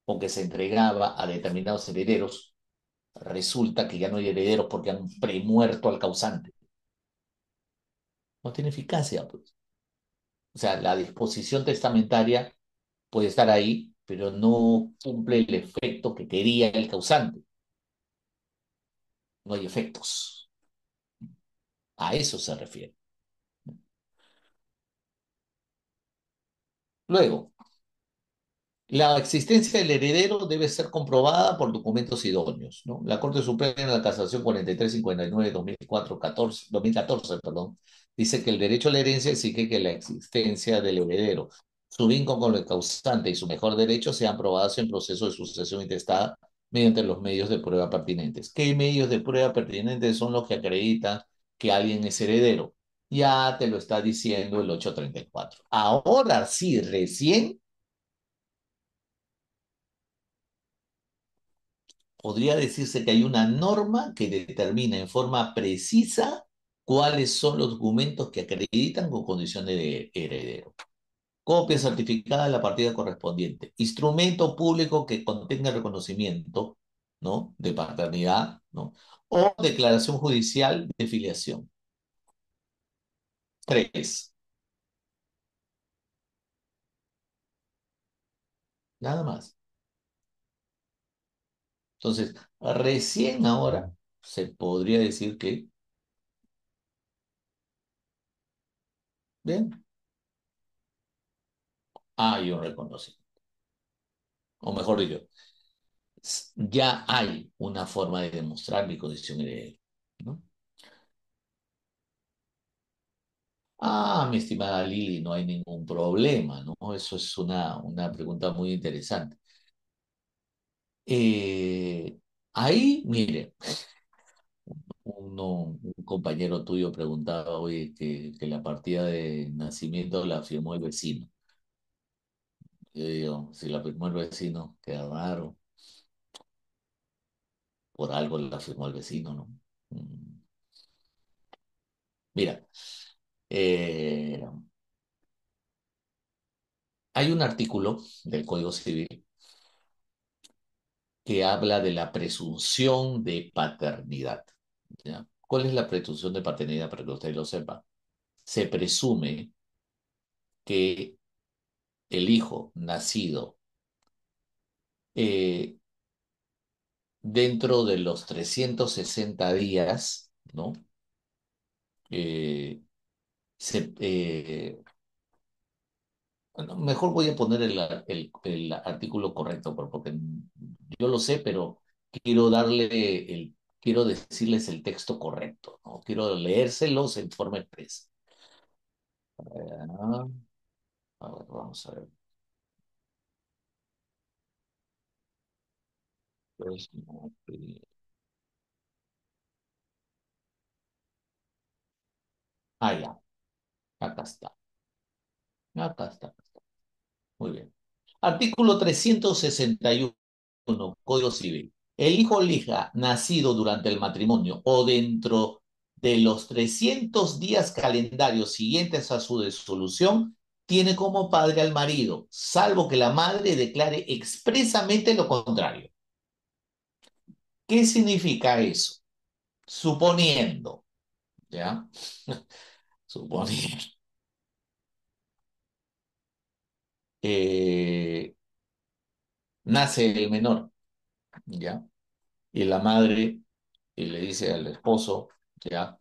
o que se entregaba a determinados herederos, resulta que ya no hay herederos porque han premuerto al causante? No tiene eficacia, pues. O sea, la disposición testamentaria puede estar ahí, pero no cumple el efecto que quería el causante. No hay efectos. A eso se refiere. Luego, la existencia del heredero debe ser comprobada por documentos idóneos, ¿no? La Corte Suprema en la Casación 4359-2014, perdón, dice que el derecho a la herencia exige que la existencia del heredero, su vínculo con el causante y su mejor derecho sean probados en proceso de sucesión intestada mediante los medios de prueba pertinentes. ¿Qué medios de prueba pertinentes son los que acreditan que alguien es heredero? Ya te lo está diciendo el 834. Ahora sí, recién podría decirse que hay una norma que determina en forma precisa cuáles son los documentos que acreditan con condición de heredero. Copia certificada de la partida correspondiente. Instrumento público que contenga reconocimiento, ¿no? De paternidad, ¿no? O declaración judicial de filiación. Tres, nada más. Entonces, recién ahora se podría decir que, bien, hay un reconocimiento. O mejor dicho, ya hay una forma de demostrar mi condición heredera, ¿no? Ah, mi estimada Lili, no hay ningún problema, ¿no? Eso es una pregunta muy interesante. Ahí, mire, un compañero tuyo preguntaba, oye, que la partida de nacimiento la firmó el vecino. Yo digo, si la firmó el vecino, queda raro, por algo la firmó el vecino, ¿no? Mm, Mira, eh, hay un artículo del Código Civil que habla de la presunción de paternidad. ¿Ya? ¿Cuál es la presunción de paternidad para que usted lo sepa? Se presume que el hijo nacido eh, dentro de los 360 días, ¿no? Eh, bueno, mejor voy a poner el artículo correcto, porque yo lo sé, pero quiero quiero decirles el texto correcto, ¿no? Quiero leérselos en forma expresa. Ah, a ver, vamos a ver. Pues, no, ya, acá está. Acá está. Muy bien. Artículo 361, Código Civil. El hijo o hija nacido durante el matrimonio o dentro de los 300 días calendarios siguientes a su disolución tiene como padre al marido, salvo que la madre declare expresamente lo contrario. ¿Qué significa eso? Suponiendo, ¿ya? Suponiendo. Nace el menor, ¿ya? Y la madre le dice al esposo, ¿ya?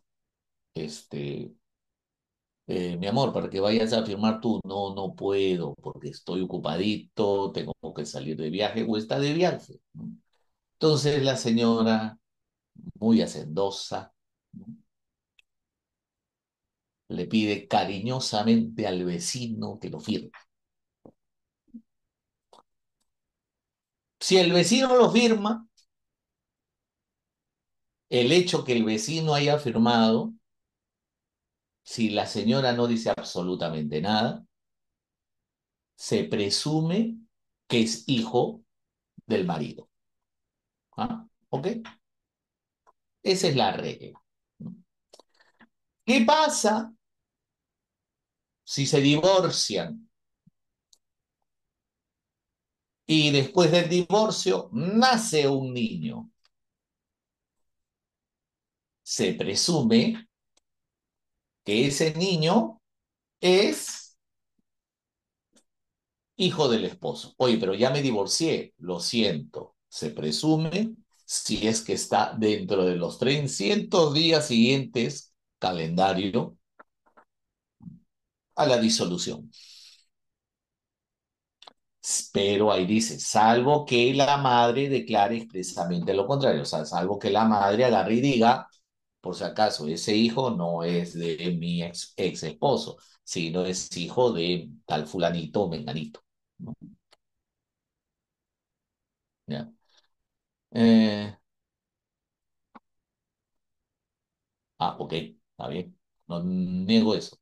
Este, mi amor, para que vayas a firmar tú, no, no puedo, porque estoy ocupadito, tengo que salir de viaje o está de viaje, ¿no? Entonces la señora, muy hacendosa, ¿no? Le pide cariñosamente al vecino que lo firme. Si el vecino lo firma, el hecho que el vecino haya firmado, si la señora no dice absolutamente nada, se presume que es hijo del marido. ¿Ah? ¿Ok? Esa es la regla. ¿Qué pasa si se divorcian y después del divorcio nace un niño? Se presume que ese niño es hijo del esposo. Oye, pero ya me divorcié, lo siento. Se presume si es que está dentro de los 300 días siguientes calendario a la disolución. Pero ahí dice, salvo que la madre declare expresamente lo contrario, o sea, salvo que la madre agarre y diga, por si acaso, ese hijo no es de mi ex esposo, sino es hijo de tal fulanito o menganito, ¿no? ¿Ya? Eh, ok, está bien, no niego eso,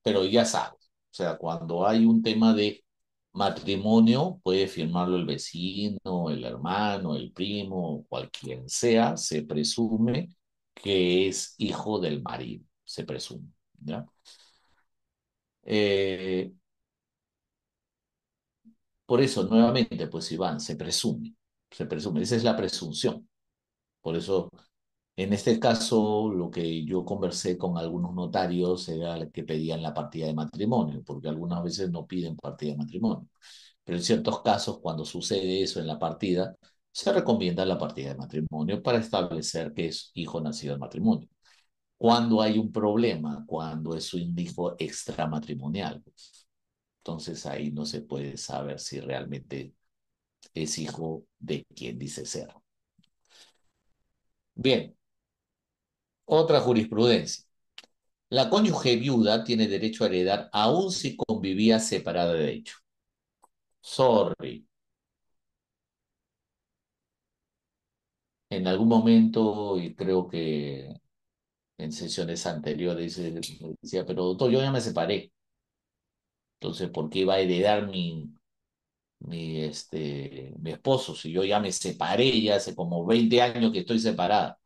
pero ya sabes, o sea, cuando hay un tema de matrimonio, puede firmarlo el vecino, el hermano, el primo, cualquiera sea, se presume que es hijo del marido, se presume, ¿ya? Eh, por eso, nuevamente, pues Iván, se presume, esa es la presunción. Por eso, en este caso, lo que yo conversé con algunos notarios era que pedían la partida de matrimonio, porque algunas veces no piden partida de matrimonio. Pero en ciertos casos, cuando sucede eso en la partida, se recomienda la partida de matrimonio para establecer que es hijo nacido del matrimonio. Cuando hay un problema, cuando es un hijo extramatrimonial, pues, entonces ahí no se puede saber si realmente es hijo de quien dice ser. Bien, otra jurisprudencia. La cónyuge viuda tiene derecho a heredar aun si convivía separada de hecho. Sorry. En algún momento, y creo que en sesiones anteriores decía, pero doctor, yo ya me separé. Entonces, ¿por qué iba a heredar mi esposo si yo ya me separé, ya hace como 20 años que estoy separada?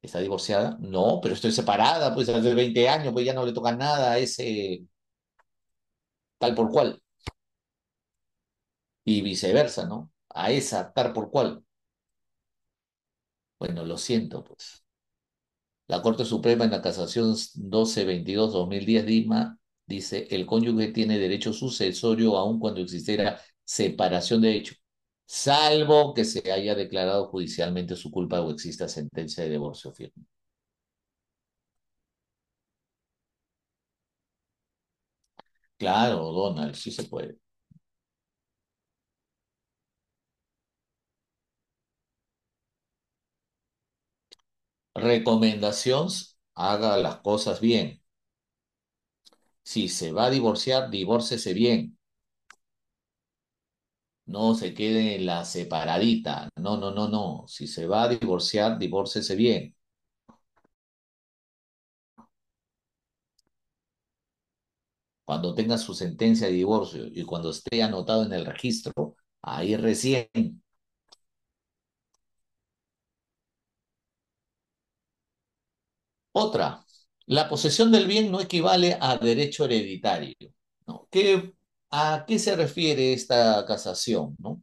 ¿Está divorciada? No, pero estoy separada, pues hace 20 años, pues ya no le toca nada a ese tal por cual. Y viceversa, ¿no? a esa tal por cual. Bueno, lo siento, pues. La Corte Suprema en la Casación 1222-2010 dice, el cónyuge tiene derecho sucesorio aun cuando existiera separación de hecho, salvo que se haya declarado judicialmente su culpa o exista sentencia de divorcio firme. Claro, Donald, sí se puede. Recomendaciones, haga las cosas bien. Si se va a divorciar, divórcese bien. No se quede en la separadita. No, no, no, no. Si se va a divorciar, divórcese bien. Cuando tenga su sentencia de divorcio y cuando esté anotado en el registro, ahí recién. Otra, la posesión del bien no equivale a derecho hereditario, ¿no? ¿A qué se refiere esta casación, ¿no?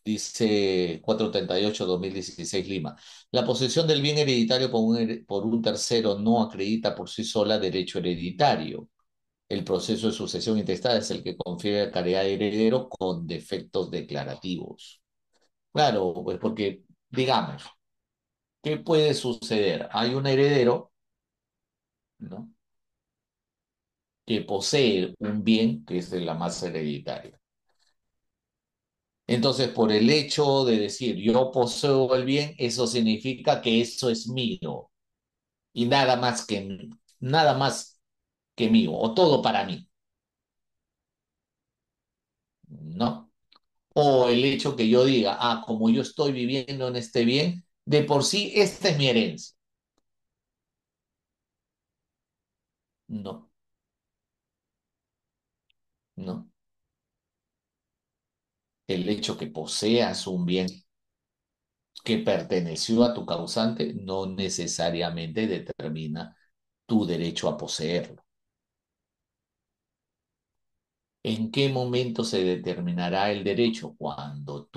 Dice 438-2016 Lima. La posesión del bien hereditario por un tercero no acredita por sí sola derecho hereditario. El proceso de sucesión intestada es el que confiere calidad de heredero con defectos declarativos. Claro, pues porque, digamos, ¿qué puede suceder? Hay un heredero, ¿no? Que posee un bien que es de la masa hereditaria. Entonces, por el hecho de decir yo poseo el bien, eso significa que eso es mío y nada más que mío o todo para mí, ¿no? O el hecho que yo diga, ah, como yo estoy viviendo en este bien, de por sí esta es mi herencia. No, no. El hecho que poseas un bien que perteneció a tu causante no necesariamente determina tu derecho a poseerlo. ¿En qué momento se determinará el derecho? Cuando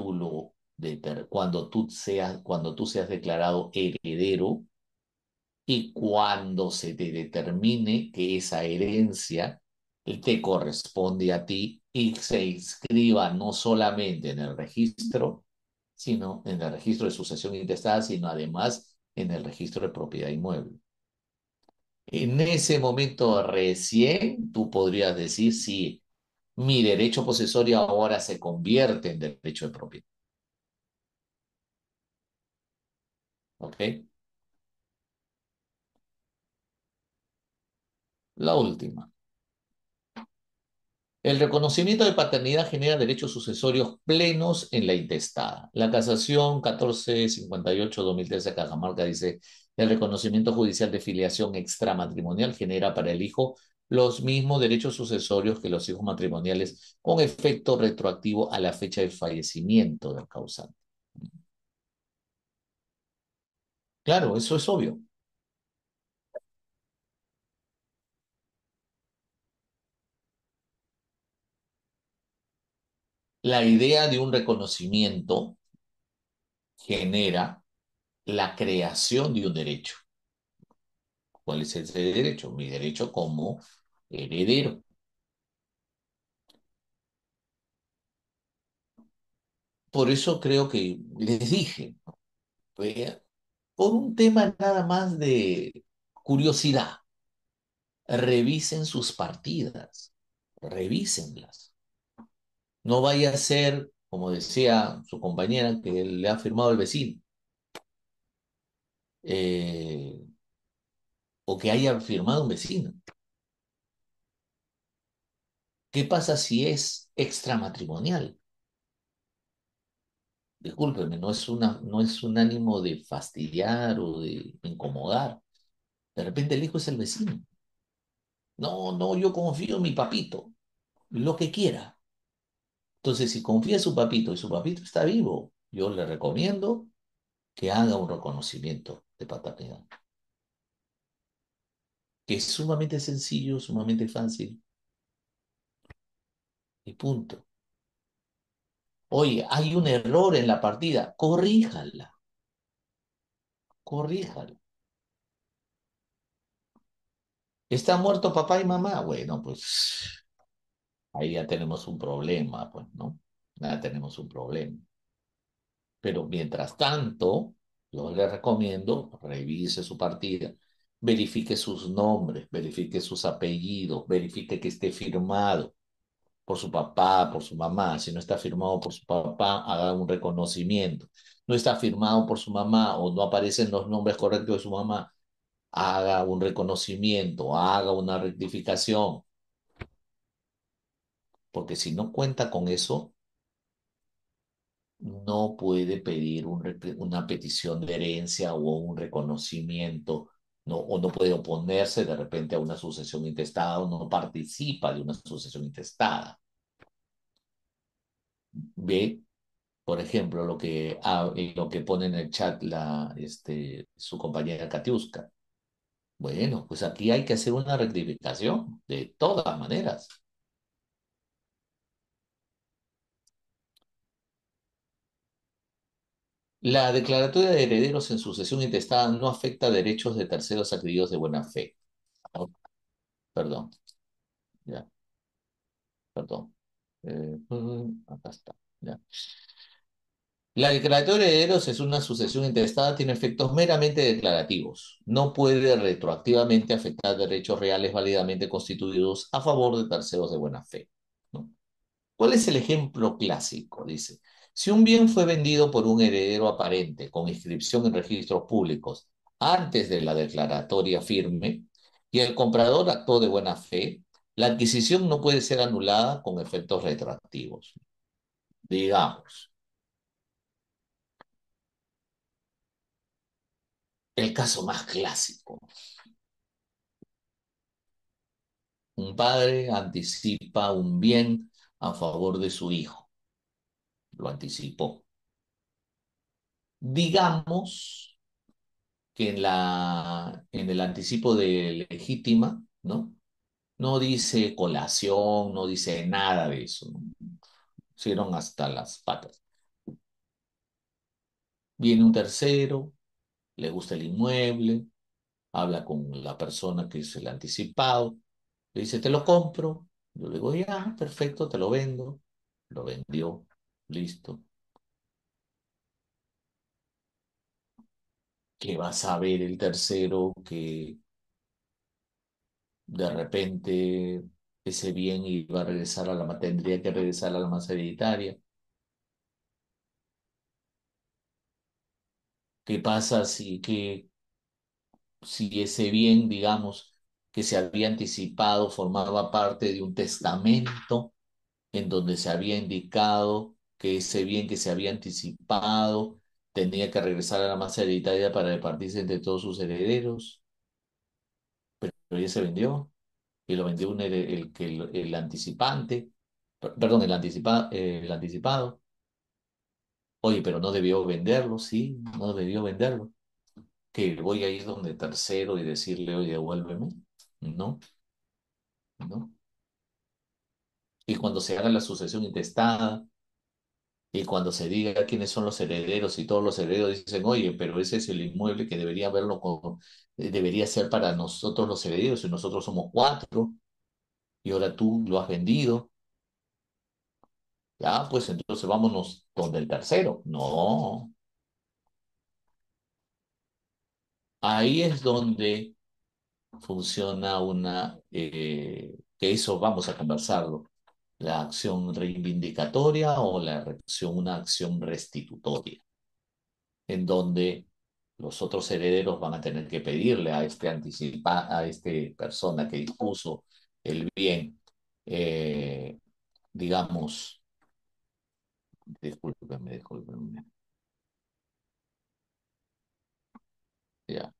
tú seas declarado heredero y cuando se te determine que esa herencia te corresponde a ti y se inscriba no solamente en el registro, sino en el registro de sucesión intestada, sino además en el registro de propiedad inmueble. En ese momento recién tú podrías decir si mi derecho posesorio ahora se convierte en derecho de propiedad. ¿Ok? La última. El reconocimiento de paternidad genera derechos sucesorios plenos en la intestada. La casación 1458-2013 Cajamarca dice, el reconocimiento judicial de filiación extramatrimonial genera para el hijo los mismos derechos sucesorios que los hijos matrimoniales con efecto retroactivo a la fecha de fallecimiento del causante. Claro, eso es obvio. La idea de un reconocimiento genera la creación de un derecho. ¿Cuál es ese derecho? Mi derecho como heredero. Por eso creo que les dije, ¿ve? Por un tema nada más de curiosidad, revisen sus partidas, revísenlas. No vaya a ser, como decía su compañera, que le ha firmado el vecino, eh, o que haya firmado un vecino. ¿Qué pasa si es extramatrimonial? Discúlpeme, no es un ánimo de fastidiar o de incomodar. De repente el hijo es el vecino. No, no, yo confío en mi papito, lo que quiera. Entonces, si confía en su papito y su papito está vivo, yo le recomiendo que haga un reconocimiento de paternidad, que es sumamente sencillo, sumamente fácil y punto. Oye, hay un error en la partida, corríjala, corríjala. ¿Está muerto papá y mamá? Bueno, pues ahí ya tenemos un problema, pues, ¿no? Ya tenemos un problema. Pero mientras tanto, yo le recomiendo, revise su partida, verifique sus nombres, verifique sus apellidos, verifique que esté firmado por su papá, por su mamá. Si no está firmado por su papá, haga un reconocimiento. No está firmado por su mamá o no aparecen los nombres correctos de su mamá, haga un reconocimiento, haga una rectificación, porque si no cuenta con eso, no puede pedir una petición de herencia o un reconocimiento, no, o no puede oponerse de repente a una sucesión intestada o no participa de una sucesión intestada. Ve, por ejemplo, lo que pone en el chat su compañera Katiuska. Bueno, pues aquí hay que hacer una rectificación de todas maneras. La declaratoria de herederos en sucesión intestada no afecta derechos de terceros adquiridos de buena fe. Oh, perdón, ya, perdón. Acá está. Ya. La declaratoria de herederos es una sucesión intestada, tiene efectos meramente declarativos. No puede retroactivamente afectar derechos reales válidamente constituidos a favor de terceros de buena fe, ¿no? ¿Cuál es el ejemplo clásico? Dice, si un bien fue vendido por un heredero aparente con inscripción en registros públicos antes de la declaratoria firme y el comprador actuó de buena fe, la adquisición no puede ser anulada con efectos retroactivos. Digamos, el caso más clásico. Un padre anticipa un bien a favor de su hijo. Lo anticipó. Digamos que en el anticipo de legítima, ¿no? No dice colación, no dice nada de eso, ¿no? Hicieron hasta las patas. Viene un tercero, le gusta el inmueble, habla con la persona que es el anticipado, le dice, te lo compro. Yo le digo, ya, perfecto, te lo vendo. Lo vendió, listo. ¿Qué va a saber el tercero que de repente ese bien iba a regresar a tendría que regresar a la masa hereditaria? ¿Qué pasa si ese bien, digamos, que se había anticipado formaba parte de un testamento en donde se había indicado que ese bien que se había anticipado tenía que regresar a la masa hereditaria para repartirse entre todos sus herederos, pero ya se vendió y lo vendió el anticipante, perdón, el anticipado. Oye, pero no debió venderlo, sí, no debió venderlo. Que voy a ir donde tercero y decirle, oye, devuélveme. No, no. Y cuando se haga la sucesión intestada y cuando se diga quiénes son los herederos y todos los herederos dicen, oye, pero ese es el inmueble que debería verlo debería ser para nosotros los herederos y nosotros somos cuatro y ahora tú lo has vendido. Ya, pues entonces vámonos donde el tercero. No, ahí es donde funciona que eso vamos a conversarlo, la acción reivindicatoria o una acción restitutoria, en donde los otros herederos van a tener que pedirle a este persona que dispuso el bien, eh, digamos, discúlpenme, ya,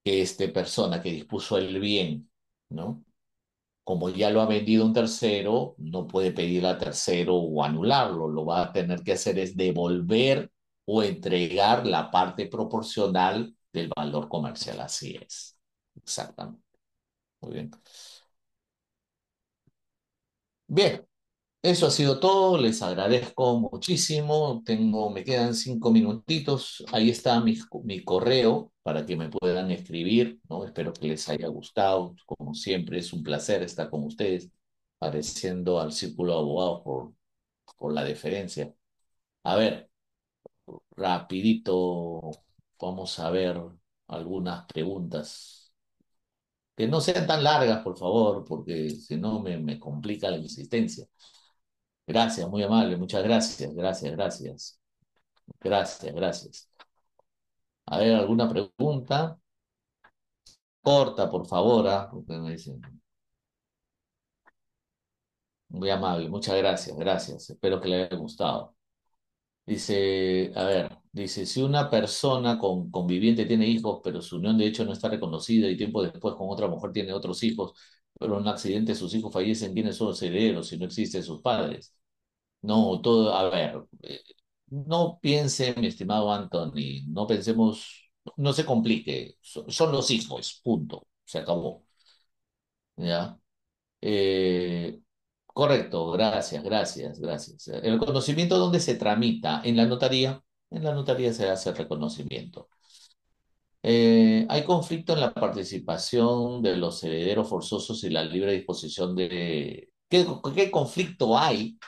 que esta persona que dispuso el bien, ¿no? Como ya lo ha vendido un tercero, no puede pedir a tercero o anularlo. Lo va a tener que hacer es devolver o entregar la parte proporcional del valor comercial. Así es. Exactamente. Muy bien. Bien. Eso ha sido todo, les agradezco muchísimo. Me quedan 5 minutitos. Ahí está mi correo para que me puedan escribir, ¿no? Espero que les haya gustado. Como siempre, es un placer estar con ustedes, pareciendo al Círculo de Abogados por la deferencia. A ver, rapidito, vamos a ver algunas preguntas. Que no sean tan largas, por favor, porque si no me complica la existencia. Gracias, muy amable, muchas gracias, gracias, gracias, gracias, gracias. A ver, ¿alguna pregunta? Corta, por favor, porque me dicen, muy amable, muchas gracias, gracias. Espero que le haya gustado. Dice, a ver, dice, si una persona conviviente tiene hijos, pero su unión de hecho no está reconocida y tiempo después con otra mujer tiene otros hijos, pero en un accidente sus hijos fallecen, ¿quiénes son los herederos si no existen sus padres? No, todo, a ver, no piense, mi estimado Anthony, no pensemos, no se complique, son los hijos, punto, se acabó, ¿ya? Eh, correcto, gracias, gracias, gracias. ¿El conocimiento dónde se tramita? En la notaría se hace el reconocimiento. Hay conflicto en la participación de los herederos forzosos y la libre disposición de... ¿Qué conflicto hay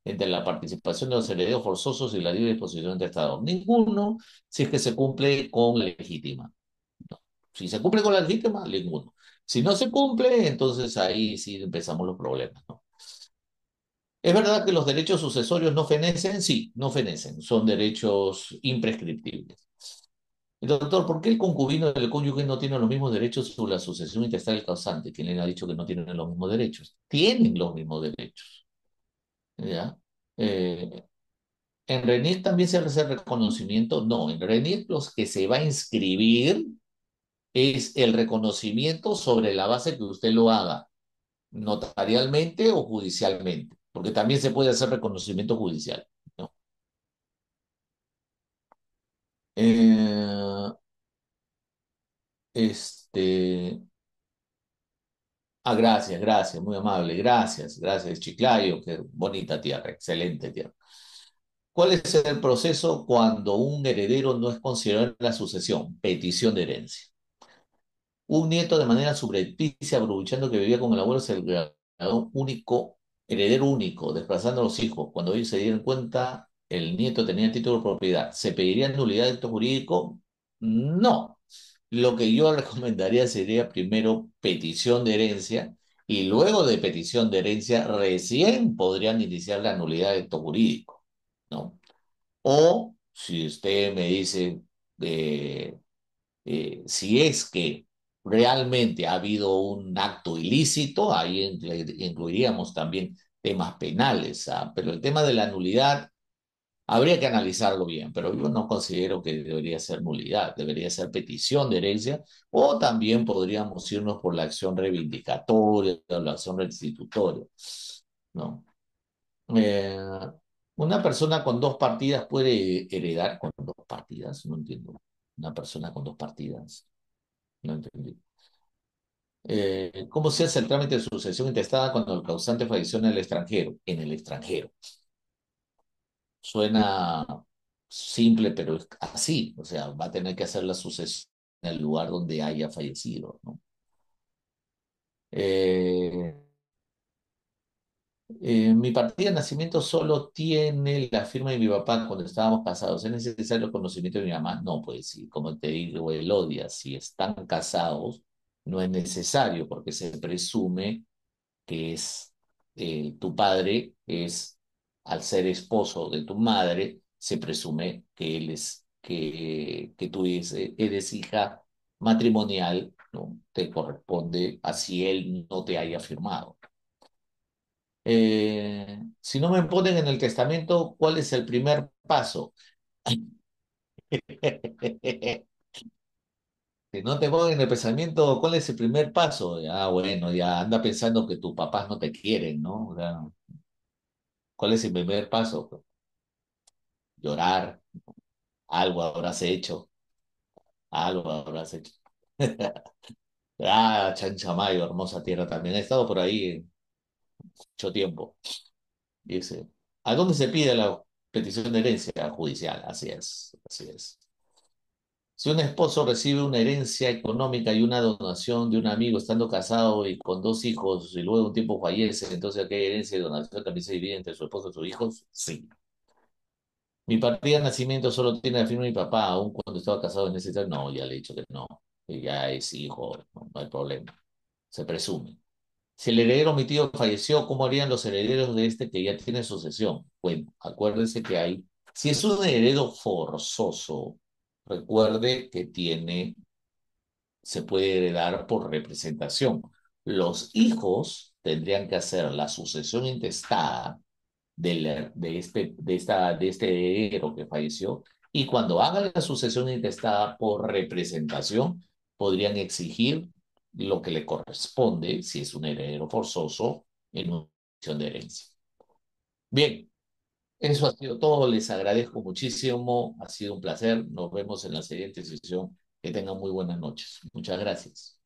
entre la participación de los herederos forzosos y la libre disposición de Estado? Ninguno, si es que se cumple con la legítima. No. Si se cumple con la legítima, ninguno. Si no se cumple, entonces ahí sí empezamos los problemas, ¿no? ¿Es verdad que los derechos sucesorios no fenecen? Sí, no fenecen, son derechos imprescriptibles. Doctor, ¿por qué el concubino del cónyuge no tiene los mismos derechos sobre la sucesión intestal del causante? ¿Quién le ha dicho que no tienen los mismos derechos? Tienen los mismos derechos, ¿ya? Eh, ¿En RENIEC también se hace reconocimiento? No, en RENIEC los que se va a inscribir es el reconocimiento sobre la base que usted lo haga, notarialmente o judicialmente, porque también se puede hacer reconocimiento judicial, ¿no? Eh, este, gracias, gracias, muy amable. Gracias, gracias, Chiclayo. Qué bonita tierra, excelente tierra. ¿Cuál es el proceso cuando un heredero no es considerado en la sucesión? Petición de herencia. Un nieto de manera subrepticia, aprovechando que vivía con el abuelo, se declaró único, heredero único, desplazando a los hijos. Cuando ellos se dieron cuenta, el nieto tenía el título de propiedad. ¿Se pediría nulidad de acto jurídico? No. Lo que yo recomendaría sería primero petición de herencia y luego de petición de herencia recién podrían iniciar la nulidad de acto jurídico, ¿no? O si usted me dice, eh, si es que realmente ha habido un acto ilícito, ahí incluiríamos también temas penales, ¿ah? Pero el tema de la nulidad habría que analizarlo bien, pero yo no considero que debería ser nulidad, debería ser petición de herencia, o también podríamos irnos por la acción reivindicatoria o la acción restitutoria, ¿no? Eh, una persona con dos partidas puede heredar con dos partidas, no entiendo. Una persona con dos partidas, no entendí. ¿Cómo se hace el trámite de sucesión intestada cuando el causante falleció en el extranjero? En el extranjero. Suena simple, pero es así. O sea, va a tener que hacer la sucesión en el lugar donde haya fallecido, ¿no? Eh, Mi partida de nacimiento solo tiene la firma de mi papá cuando estábamos casados. ¿Es necesario el conocimiento de mi mamá? No, pues sí, como te digo, Elodia, si están casados, no es necesario porque se presume que es tu padre, es al ser esposo de tu madre, se presume que él es, que tú eres hija matrimonial, ¿no? Te corresponde así él no te haya firmado. Si no me ponen en el testamento, ¿cuál es el primer paso? Si no te ponen en el pensamiento, ¿cuál es el primer paso? Ah, bueno, ya anda pensando que tus papás no te quieren, ¿no? O sea, ¿cuál es el primer paso? Llorar, algo habrás hecho, algo habrás hecho. Ah, Chanchamayo, hermosa tierra también. He estado por ahí mucho tiempo. Dice, ¿a dónde se pide la petición de herencia judicial? Así es, así es. Si un esposo recibe una herencia económica y una donación de un amigo estando casado y con dos hijos y luego un tiempo fallece, entonces aquella herencia y donación también se divide entre su esposo y sus hijos, sí. Mi partida de nacimiento solo tiene la firma de mi papá, aun cuando estaba casado en ese tiempo. No, ya le he dicho que no, que ya es hijo, no, no hay problema, se presume. Si el heredero, mi tío, falleció, ¿cómo harían los herederos de este que ya tiene sucesión? Bueno, acuérdese que hay, si es un heredero forzoso, recuerde que se puede heredar por representación. Los hijos tendrían que hacer la sucesión intestada de este heredero que falleció, y cuando hagan la sucesión intestada por representación, podrían exigir lo que le corresponde, si es un heredero forzoso, en una sucesión de herencia. Bien, eso ha sido todo. Les agradezco muchísimo. Ha sido un placer. Nos vemos en la siguiente sesión. Que tengan muy buenas noches. Muchas gracias.